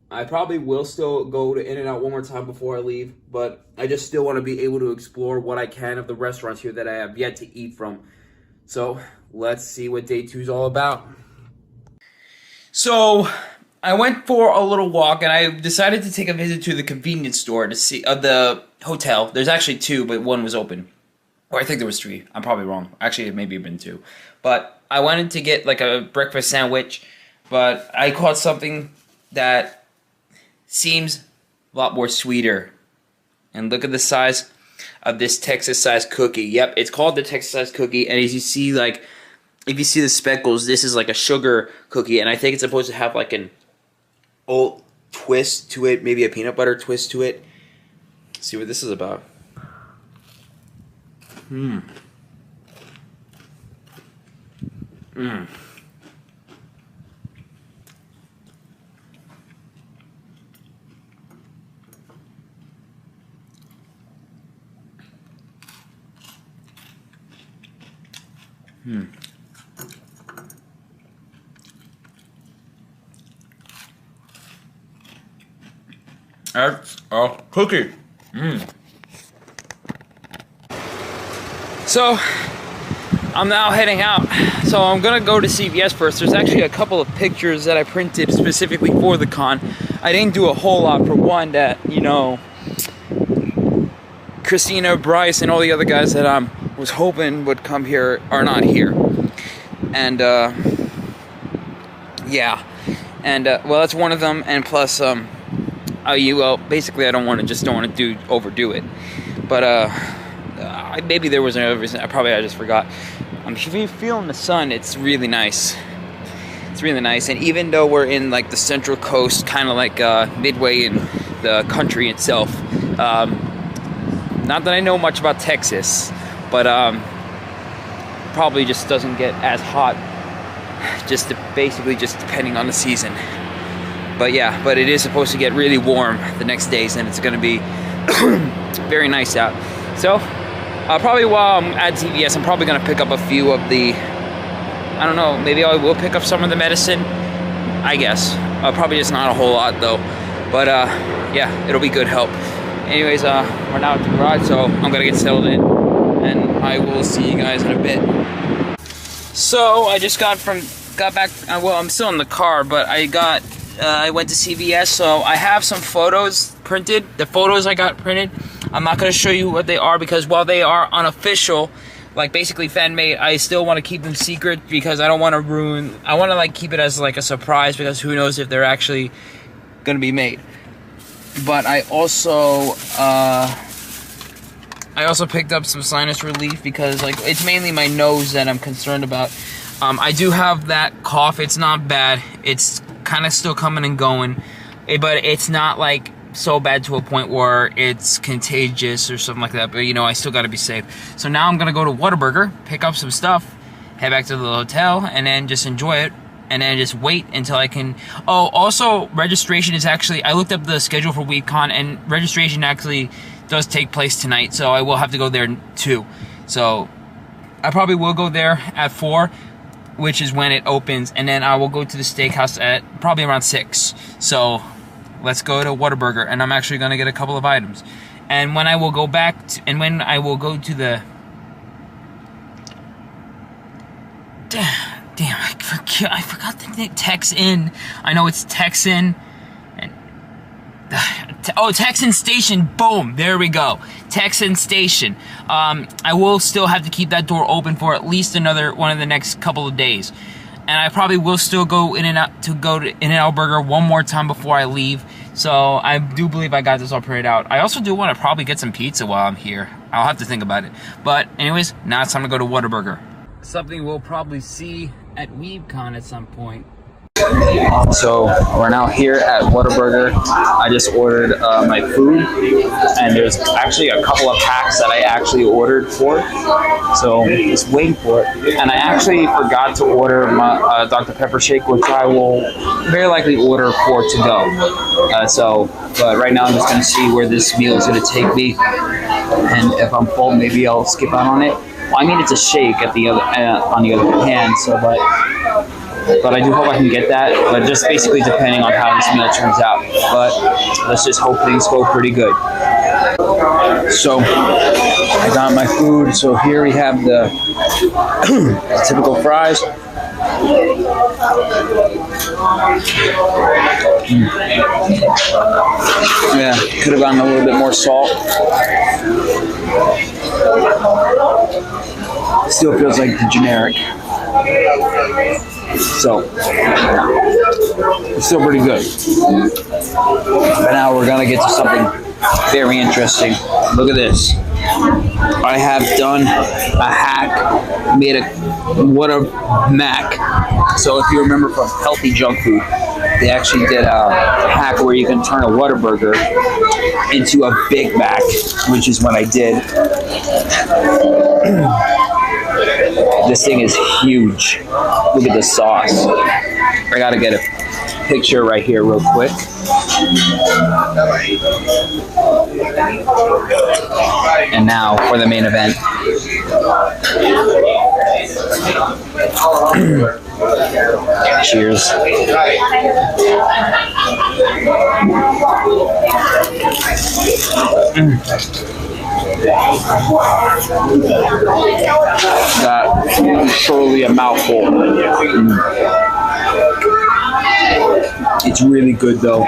I probably will still go to In-N-Out one more time before I leave, but I just still want to be able to explore what I can of the restaurants here that I have yet to eat from. So let's see what day 2 is all about. So I went for a little walk, and I decided to take a visit to the convenience store to see the hotel. There's actually 2, but one was open. Or I think there was 3. I'm probably wrong. Actually, it may have been 2. But I wanted to get like a breakfast sandwich, but I caught something that seems a lot more sweeter. And look at the size of this Texas-sized cookie. Yep, it's called the Texas-sized cookie. And as you see, like, if you see the speckles, this is like a sugar cookie. And I think it's supposed to have like an old twist to it, maybe a peanut butter twist to it. Let's see what this is about. Mmm. That's a cookie. So I'm now heading out. So I'm gonna go to CVS first. There's actually a couple of pictures that I printed specifically for the con. I didn't do a whole lot. For one, that, you know, Christina, Bryce, and all the other guys that I was hoping would come here are not here. And yeah, and well, that's one of them. And plus, basically, I don't want to overdo it. But maybe there was another reason. I just forgot. If you're feeling the sun, it's really nice. It's really nice. And even though we're in like the Central Coast, kind of like midway in the country itself, not that I know much about Texas, but probably just doesn't get as hot. Basically just depending on the season. But yeah, but it is supposed to get really warm the next days, and it's going to be very nice out. So probably while I'm at CVS, I'm probably going to pick up a few of the, I don't know, maybe I will pick up some of the medicine, I guess. Probably just not a whole lot though. But yeah, it'll be good help. Anyways, we're now at the garage, so I'm going to get settled in, and I will see you guys in a bit. So I just got back, well, I'm still in the car, but I went to CVS, so I have some photos printed. The photos I got printed, I'm not going to show you what they are, because while they are unofficial, like basically fan-made, I still want to keep them secret, because I don't want to I want to like keep it as like a surprise, because who knows if they're actually going to be made. But I also picked up some sinus relief, because like it's mainly my nose that I'm concerned about. I do have that cough. It's not bad. It's kind of still coming and going, but it's not like so bad to a point where it's contagious or something like that. But you know, I still got to be safe. So now I'm gonna go to Whataburger, pick up some stuff, head back to the hotel, and then just enjoy it, and then just wait until I can. Oh, also registration is actually, I looked up the schedule for Weebcon, and registration actually does take place tonight, so I will have to go there too. So I probably will go there at 4, which is when it opens, and then I will go to the steakhouse at probably around 6. So let's go to Whataburger, and I'm actually gonna get a couple of items. And when I will go back to, and when I will go to the damn, I forgot the name. Texan. I know it's Texan. And oh, Texan Station. Boom. There we go. Texan Station. I will still have to keep that door open for at least another one of the next couple of days. And I probably will still go to In-N-Out Burger one more time before I leave. So I do believe I got this all prayed out. I also do want to probably get some pizza while I'm here. I'll have to think about it. But anyways, now it's time to go to Whataburger. Something we'll probably see at Weebcon at some point. So we're now here at Whataburger. I just ordered my food, and there's actually a couple of packs that I actually ordered for. So just waiting for it. And I actually forgot to order my Dr. Pepper shake, which I will very likely order for to go. But right now I'm just gonna see where this meal is gonna take me, and if I'm full, maybe I'll skip out on it. Well, I mean, it's a shake at the other on the other hand. So, but I do hope I can get that, but just basically depending on how this meal turns out. But let's just hope things go pretty good. So I got my food. So here we have the typical fries. Yeah, could have gotten a little bit more salt. Still feels like the generic. So, it's still pretty good. But now we're gonna get to something very interesting. Look at this. I have done a hack, made a Whata Mac. So if you remember from Healthy Junk Food, they actually did a hack where you can turn a Whataburger into a Big Mac, which is what I did. This thing is huge. Look at the sauce. I gotta get a picture right here real quick. And now for the main event. Cheers. That's surely a mouthful. It's really good though.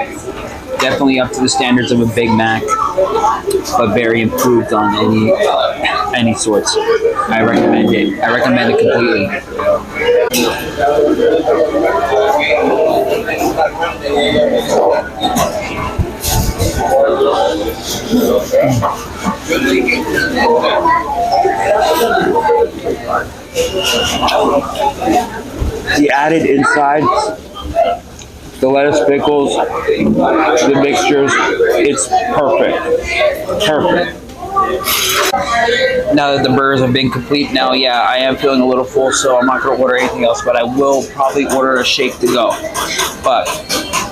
Definitely up to the standards of a Big Mac, but very improved on any sorts. I recommend it. I recommend it completely. The added insides, the lettuce, pickles, the mixtures, it's perfect. Perfect. Now that the burgers have been complete, now yeah, I am feeling a little full, so I'm not going to order anything else, but I will probably order a shake to go. But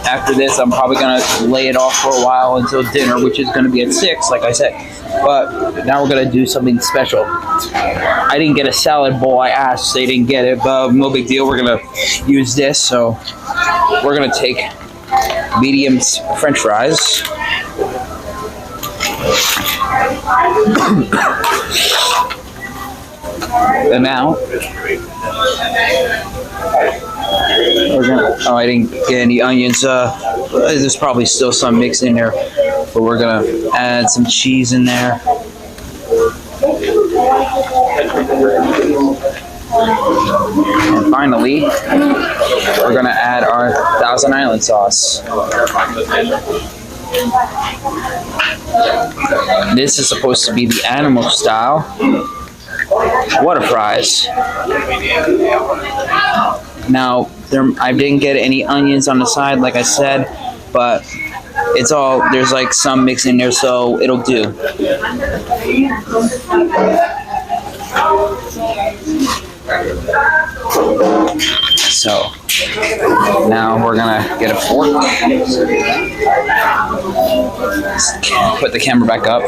after this, I'm probably going to lay it off for a while until dinner, which is going to be at 6, like I said. But now we're going to do something special. I didn't get a salad bowl. I asked, they didn't get it, but no big deal. We're going to use this, so we're going to take medium French fries. And now we're gonna, oh, I didn't get any onions. There's probably still some mixed in there, but we're gonna add some cheese in there. And finally, we're gonna add our Thousand Island sauce. This is supposed to be the animal style Whata fries. Now, I didn't get any onions on the side, like I said, but it's all, there's like some mixed in there, so it'll do. So, now we're gonna get a fork. Put the camera back up.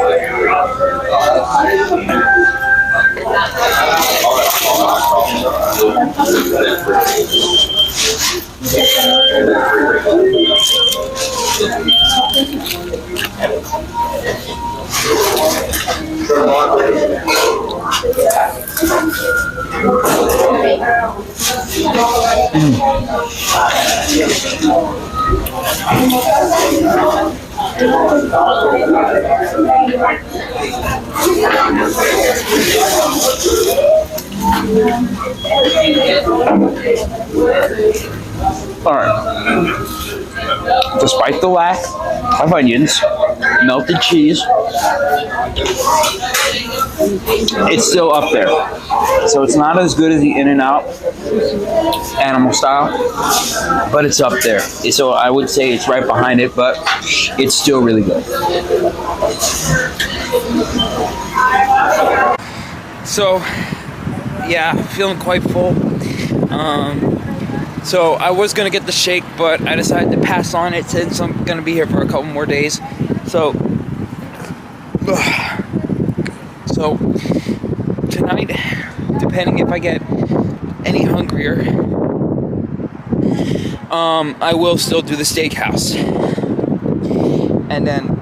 Alright. Despite the lack of onions, melted cheese, it's still up there. So it's not as good as the In-N-Out animal style, but it's up there. So I would say it's right behind it, but it's still really good. So, yeah, feeling quite full. So I was gonna get the shake, but I decided to pass on it since I'm gonna be here for a couple more days. So tonight, depending if I get any hungrier, I will still do the steakhouse. And then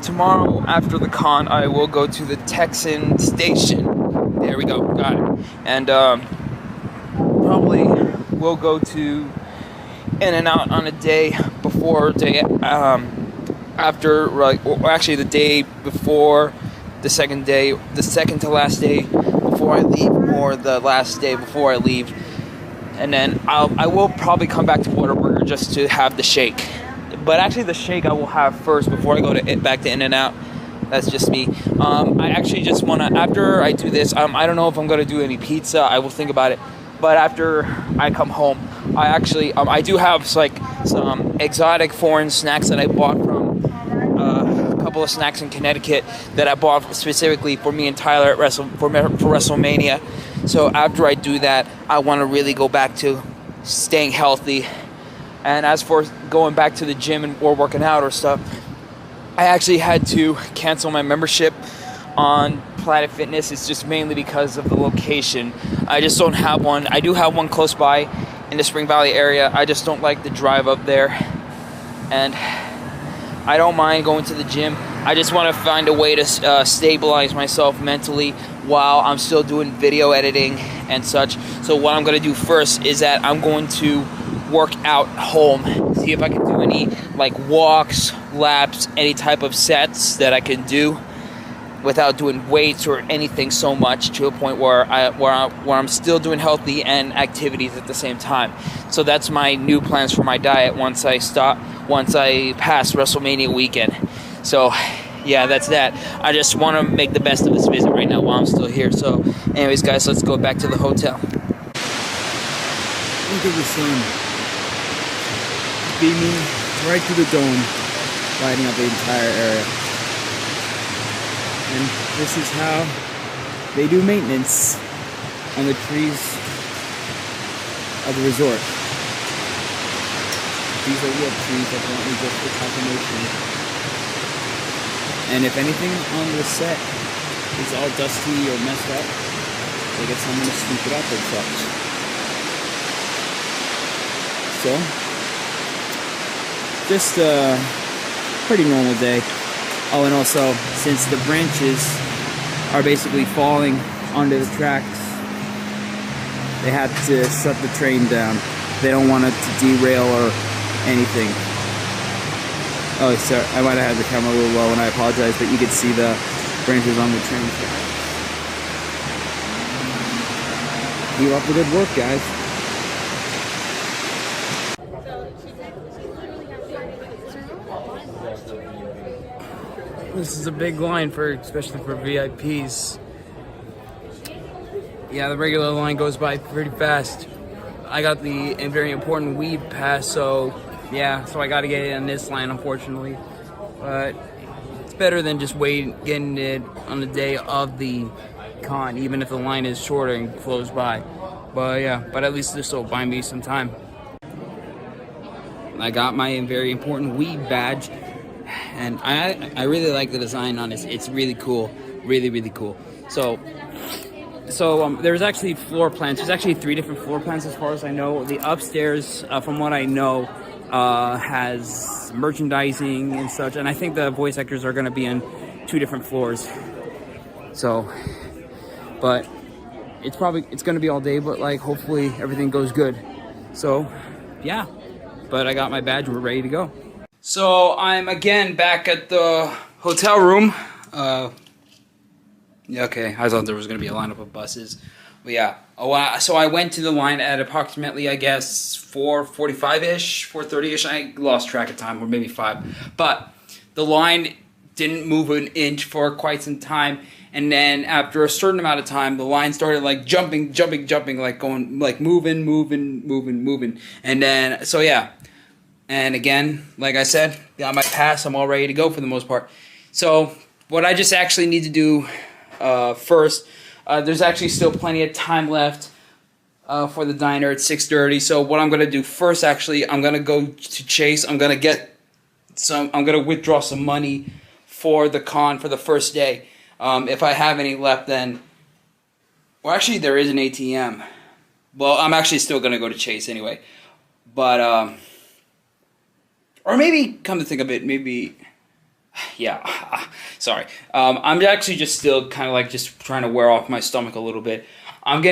tomorrow after the con, I will go to the Texan station. There we go, got it. And probably will go to In-N-Out on a day before, after, like, or actually the day before the second to last day before I leave, or the last day before I leave. And then I will probably come back to Whataburger just to have the shake. But actually the shake I will have first before I go back to In-N-Out. That's just me. I actually just want to, after I do this, I don't know if I'm going to do any pizza. I will think about it. But after I come home, I actually, I do have like some exotic foreign snacks that I bought from a couple of snacks in Connecticut that I bought specifically for me and Tyler at for WrestleMania. So after I do that, I want to really go back to staying healthy. And as for going back to the gym or working out or stuff, I actually had to cancel my membership on Planet Fitness. It's just mainly because of the location. I just don't have one. I do have one close by in the Spring Valley area. I just don't like the drive up there. And I don't mind going to the gym. I just want to find a way to stabilize myself mentally while I'm still doing video editing and such. So what I'm going to do first is that I'm going to work out home. See if I can do any like walks, laps, any type of sets that I can do without doing weights or anything so much, to a point where I'm still doing healthy and activities at the same time. So that's my new plans for my diet once I pass WrestleMania weekend. So yeah, that's that. I just want to make the best of this visit right now while I'm still here. So anyways, guys, let's go back to the hotel. Look at the sun beaming right through the dome, lighting up the entire area. And this is how they do maintenance on the trees of the resort. These are real trees, apparently, just for confirmation. And if anything on the set is all dusty or messed up, they get someone to sweep it up and such. So, just a pretty normal day. Oh, and also, since the branches are basically falling onto the tracks, they had to shut the train down. They don't want it to derail or anything. Oh, sorry, I might have had the camera a little low, and I apologize, but you could see the branches on the train track. Keep up the good work, guys. This is a big line especially for VIPs. Yeah, the regular line goes by pretty fast. I got the very important Weeb pass, so yeah, so I got to get it on this line, unfortunately. But it's better than just getting it on the day of the con, even if the line is shorter and flows by. But yeah, but at least this will buy me some time. I got my very important Weeb badge. And I really like the design on it. It's really cool, really cool. So there's actually floor plans. There's actually 3 different floor plans as far as I know. The upstairs, from what I know, has merchandising and such. And I think the voice actors are going to be on 2 different floors. So, but it's gonna be all day, but like hopefully everything goes good. So yeah, but I got my badge, we're ready to go. So I'm again back at the hotel room. Yeah, okay, I thought there was gonna be a lineup of buses, but yeah. So I went to the line at approximately, I guess, 4:45-ish, 4:30-ish. I lost track of time, or maybe 5. But the line didn't move an inch for quite some time, and then after a certain amount of time, the line started like jumping, like going, like moving, and then so yeah. And again, like I said, got my pass. I'm all ready to go for the most part. So what I just actually need to do first, there's actually still plenty of time left for the diner at 6:30. So what I'm gonna do first, actually, I'm gonna go to Chase. I'm gonna withdraw some money for the con for the first day. If I have any left, then, well, actually there is an ATM. Well, I'm actually still gonna go to Chase anyway, but or maybe, come to think of it, maybe, yeah, sorry. I'm actually just still kind of like just trying to wear off my stomach a little bit. I'm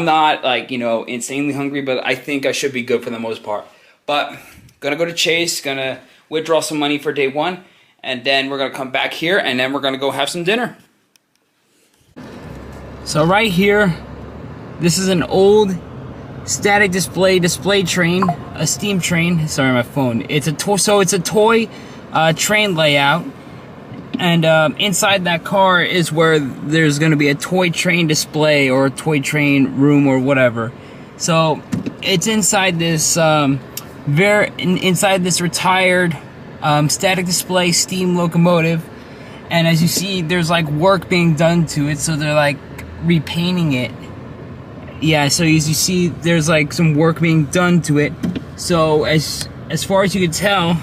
not like, you know, insanely hungry, but I think I should be good for the most part. But, gonna go to Chase, gonna withdraw some money for day 1, and then we're gonna come back here, and then we're gonna go have some dinner. So right here, this is an old static display train, a steam train. Sorry, my phone. It's a toy train layout, and inside that car is where there's going to be a toy train display or a toy train room or whatever. So it's inside this inside this retired static display steam locomotive, and as you see, there's like work being done to it. So they're like repainting it. Yeah, so as you see, there's like some work being done to it. So as far as you can tell,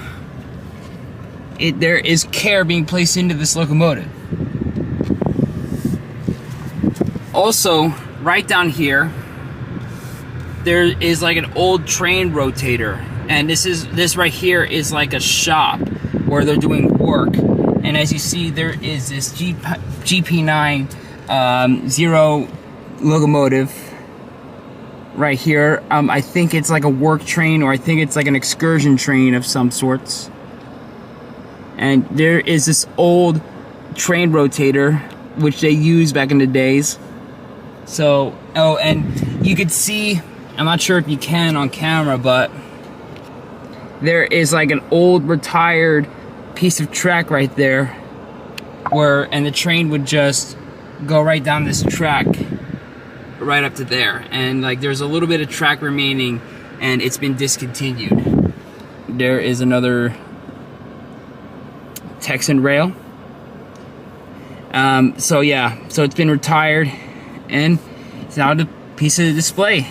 there is care being placed into this locomotive. Also, right down here, there is like an old train rotator, and this right here is like a shop where they're doing work. And as you see, there is this GP9 0 locomotive right here. I think it's like a work train, or I think it's like an excursion train of some sorts. And there is this old train rotator which they used back in the days. So, oh, and you could see, I'm not sure if you can on camera, but there is like an old retired piece of track right there, and the train would just go right down this track right up to there, and like there's a little bit of track remaining, and it's been discontinued. There is another Texan rail. So yeah, so it's been retired, and it's now a piece of the display.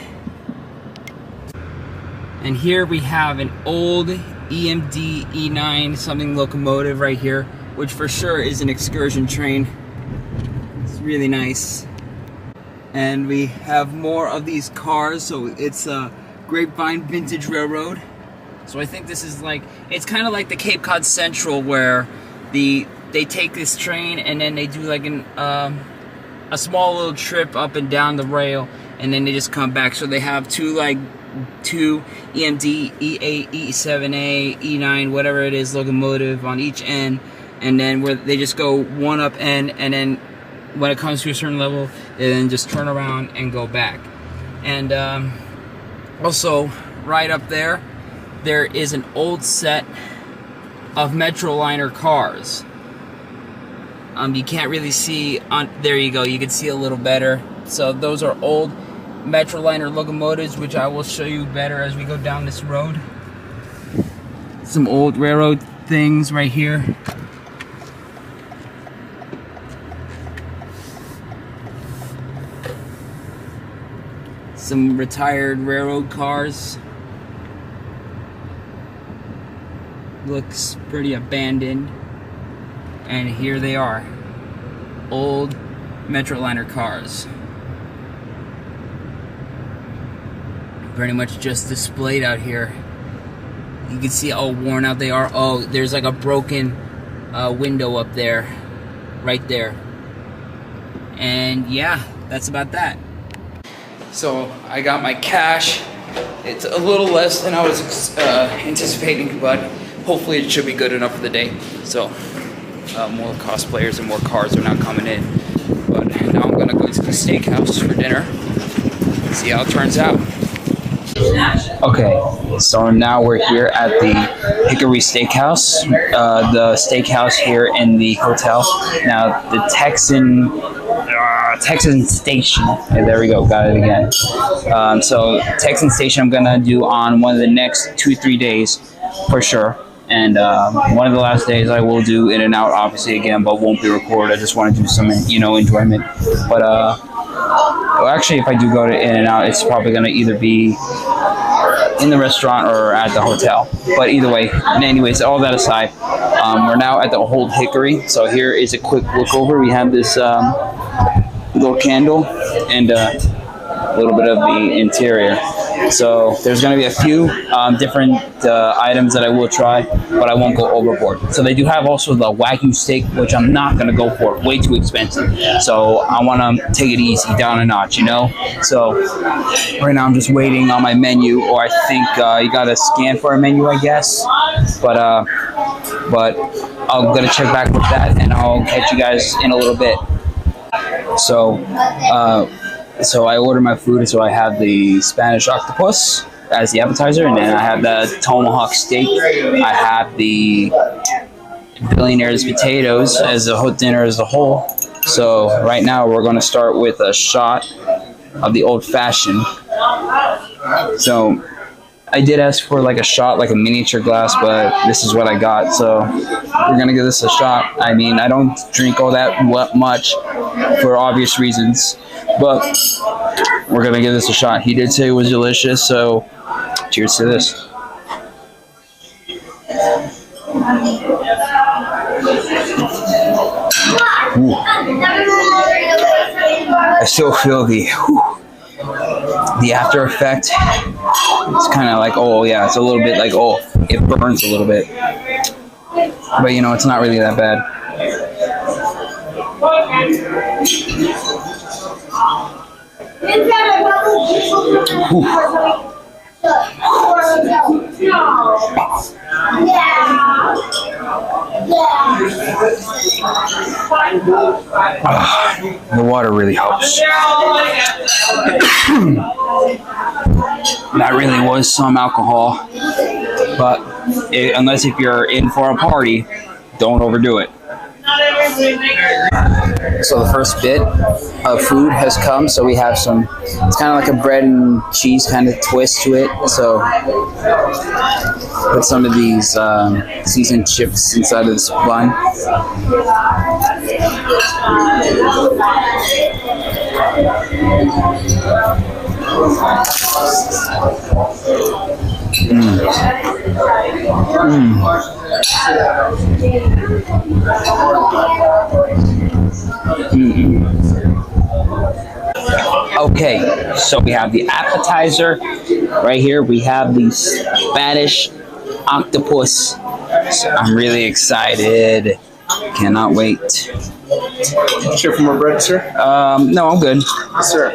And here we have an old EMD E9 something locomotive right here, which for sure is an excursion train. It's really nice. And we have more of these cars. So it's a Grapevine Vintage Railroad. So I think this is like, it's kind of like the Cape Cod Central, where they take this train and then they do like a small little trip up and down the rail, and then they just come back. So they have two EMD E8, E7A, E9, whatever it is, locomotive on each end, and then where they just go one up end, and then when it comes to a certain level, they then just turn around and go back. And also, right up there, there is an old set of Metroliner cars. You can't really see there you go, you can see a little better. So those are old Metroliner locomotives, which I will show you better as we go down this road. Some old railroad things right here. Some retired railroad cars. Looks pretty abandoned. And here they are. Old Metroliner cars. Pretty much just displayed out here. You can see how worn out they are. Oh, there's like a broken window up there. Right there. And yeah, that's about that. So I got my cash. It's a little less than I was anticipating, but hopefully it should be good enough for the day. So more cosplayers and more cars are now coming in. But now I'm gonna go to the steakhouse for dinner. See how it turns out. Okay, so now we're here at the Hickory Steakhouse, the steakhouse here in the hotel. Now the Texan Station. Hey, there we go, got it again. So Texan Station I'm gonna do on one of the next 2-3 days for sure. And one of the last days I will do In-N-Out obviously again, but won't be recorded. I just want to do some, enjoyment. But well, actually, if I do go to In-N-Out, it's probably gonna either be in the restaurant or at the hotel. But either way, anyways, all that aside, we're now at the Old Hickory. So here is a quick look over. We have this little candle and a little bit of the interior. So there's going to be a few different items that I will try, but I won't go overboard. So they do have also the Wagyu steak, which I'm not going to go for. Way too expensive. So I want to take it easy, down a notch, So right now I'm just waiting on my menu, or I think you got to scan for a menu, I guess. But I'm going to check back with that, and I'll catch you guys in a little bit. So I ordered my food, so I have the Spanish octopus as the appetizer, and then I have the tomahawk steak. I have the billionaire's potatoes as a whole dinner as a whole. So right now we're going to start with a shot of the old fashioned. So I did ask for like a shot, like a miniature glass, but this is what I got. So we're going to give this a shot. I mean, I don't drink all that much for obvious reasons, but we're going to give this a shot. He did say it was delicious, so cheers to this. Ooh. I still feel the after effect. It's kind of like, oh yeah, it's a little bit like, oh, it burns a little bit, but it's not really that bad. The water really helps. That really was some alcohol, but unless if you're in for a party, don't overdo it. So the first bit of food has come. So we have some, it's kind of like a bread and cheese kind of twist to it. So put some of these seasoned chips inside of this bun. Okay, so we have the appetizer right here. We have the Spanish octopus. So I'm really excited. Cannot wait. Share for more bread, sir? No, I'm good. Yes, sir.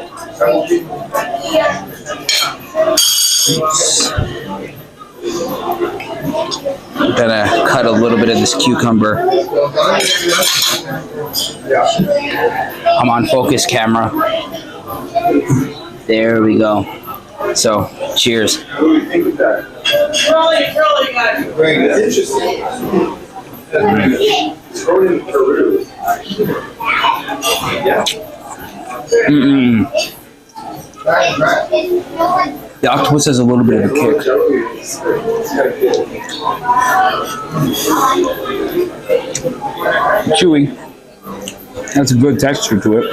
I'm gonna cut a little bit of this cucumber. Come on, focus, camera. There we go. So, cheers. Really good. Very good. Interesting. Grown in Peru. Yeah. The octopus has a little bit of a kick. Chewy. That's a good texture to it.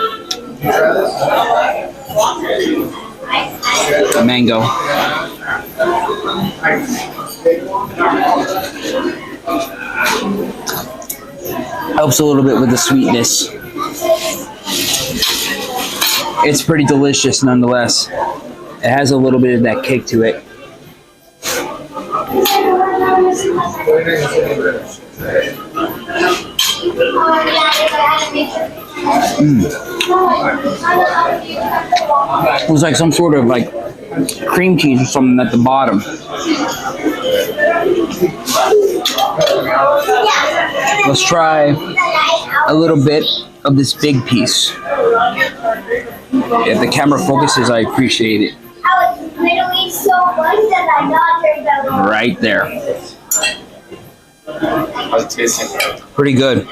Mango. Helps a little bit with the sweetness. It's pretty delicious nonetheless. It has a little bit of that kick to it. It was like some sort of like cream cheese or something at the bottom. Let's try a little bit of this big piece. If the camera focuses, I appreciate it. Right there. How's it tasting? Pretty good.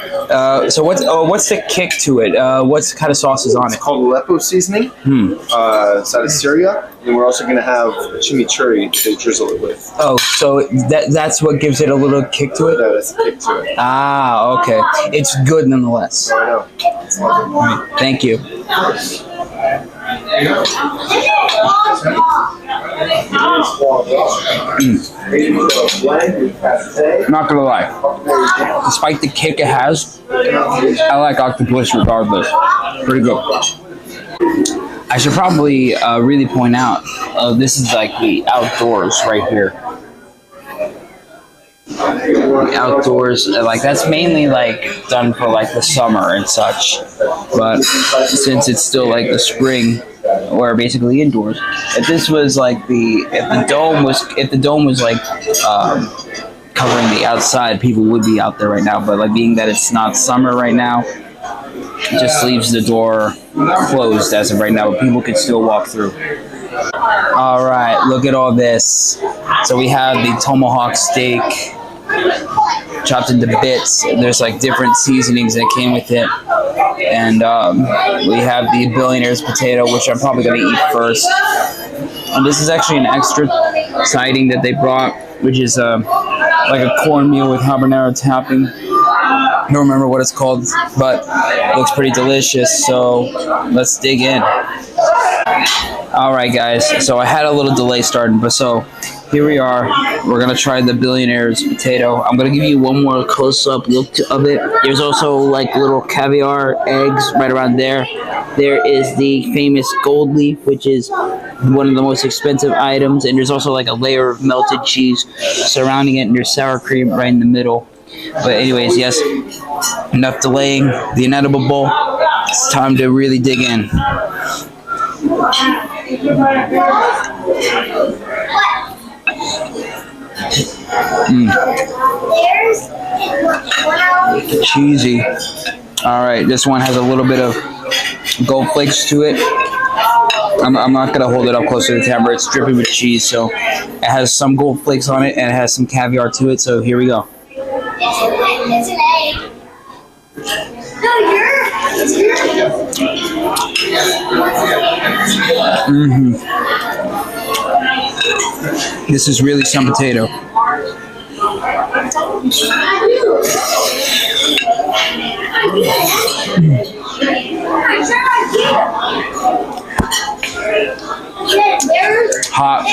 So what's the kick to it? What kind of sauce is on it? It's called Aleppo seasoning. It's out of Syria, and we're also going to have chimichurri to drizzle it with. Oh, so that's what gives it a little kick to it? Yeah, that's a kick to it. Ah, okay. It's good nonetheless. I know. It's lovely. All right, thank you. Not gonna lie, despite the kick it has, I like octopus regardless. Pretty good. I should probably really point out, this is like the outdoors right here. Outdoors, like that's mainly like done for like the summer and such, but since it's still like the spring, we're basically indoors. If this was like if the dome was like covering the outside, people would be out there right now. But like being that it's not summer right now, it just leaves the door closed as of right now, but people could still walk through. All right, look at all this. So we have the tomahawk steak chopped into bits. There's like different seasonings that came with it. And we have the billionaire's potato, which I'm probably going to eat first. And this is actually an extra siding that they brought, which is like a cornmeal with habanero topping. I don't remember what it's called, but it looks pretty delicious. So let's dig in. All right, guys. So I had a little delay starting, but so here we are. We're gonna try the billionaire's potato. I'm gonna give you one more close-up look of it. There's also like little caviar eggs right around there. There is the famous gold leaf, which is one of the most expensive items, and there's also like a layer of melted cheese surrounding it, and there's sour cream right in the middle. But anyways, yes, enough delaying the inedible bowl. It's time to really dig in. Cheesy. All right, this one has a little bit of gold flakes to it. I'm not gonna hold it up close to the camera. It's dripping with cheese, so it has some gold flakes on it and it has some caviar to it. So here we go. It's an egg. No, This is really some potato. Hot.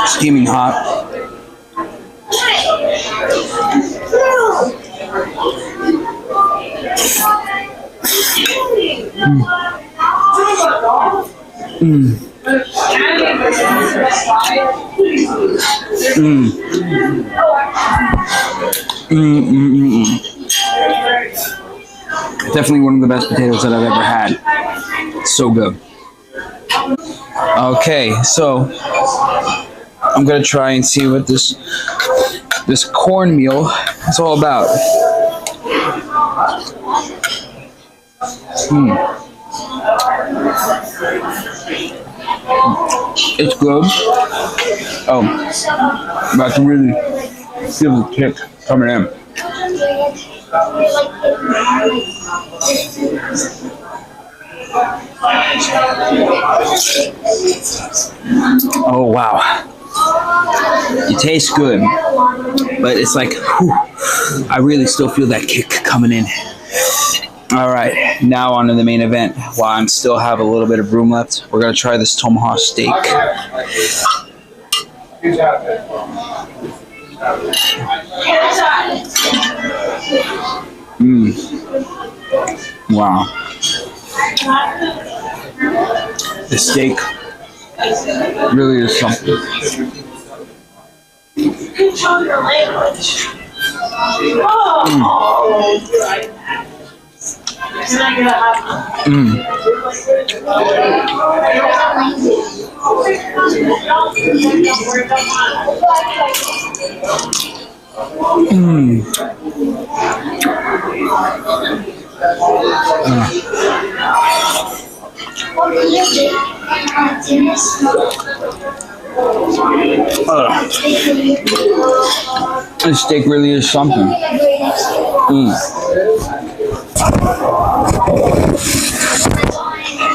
Steaming hot. Definitely one of the best potatoes that I've ever had. It's so good. Okay, so I'm gonna try and see what this cornmeal is all about. It's good. Oh, about to really feel the kick coming in. Oh wow, it tastes good, but it's like, whew, I really still feel that kick coming in. All right, now on to the main event. While I still have a little bit of room left, we're gonna try this tomahawk steak. Wow. The steak really is something. This steak really is something.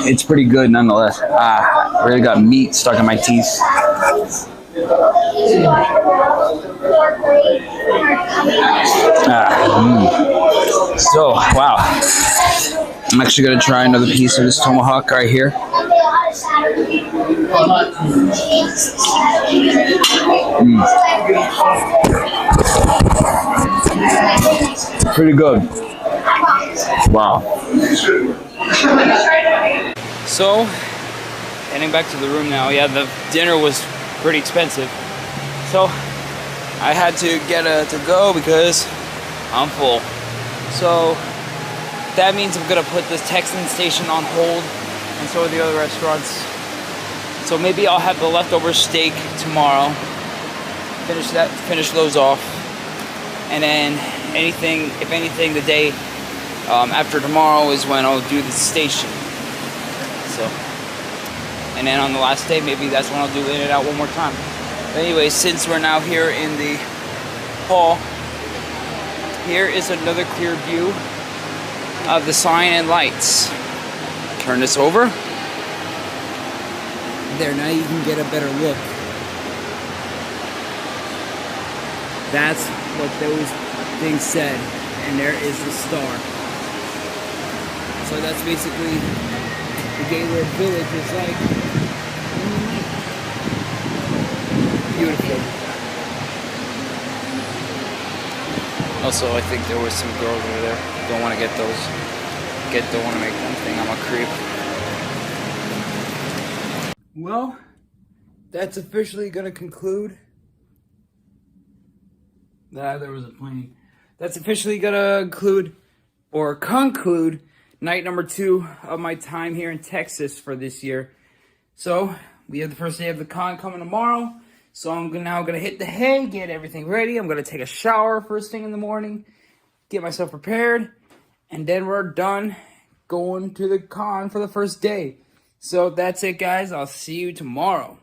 It's pretty good nonetheless. Really got meat stuck in my teeth. So, wow. I'm actually gonna try another piece of this tomahawk right here. Pretty good. Wow. So, heading back to the room now. Yeah, the dinner was pretty expensive. So, I had to get to go because I'm full. So, that means I'm gonna put this Texan station on hold, and so are the other restaurants. So maybe I'll have the leftover steak tomorrow. Finish those off, and then if anything, the day after tomorrow is when I'll do the station. So, and then on the last day, maybe that's when I'll do In-N-Out one more time. But anyway, since we're now here in the hall, here is another clear view of the sign and lights. Turn this over. There, now you can get a better look. That's what those things said, and there is the star. So that's basically the Gaylord Village is like in the night. Beautiful. Also, I think there was some girls over there. Don't want to get those. Don't want to make them think I'm a creep. Well, that's officially going to conclude. There was a plane. That's officially going to conclude night number 2 of my time here in Texas for this year. So, we have the first day of the con coming tomorrow. So I'm now going to hit the hay, get everything ready. I'm going to take a shower first thing in the morning, get myself prepared, and then we're done going to the con for the first day. So that's it, guys. I'll see you tomorrow.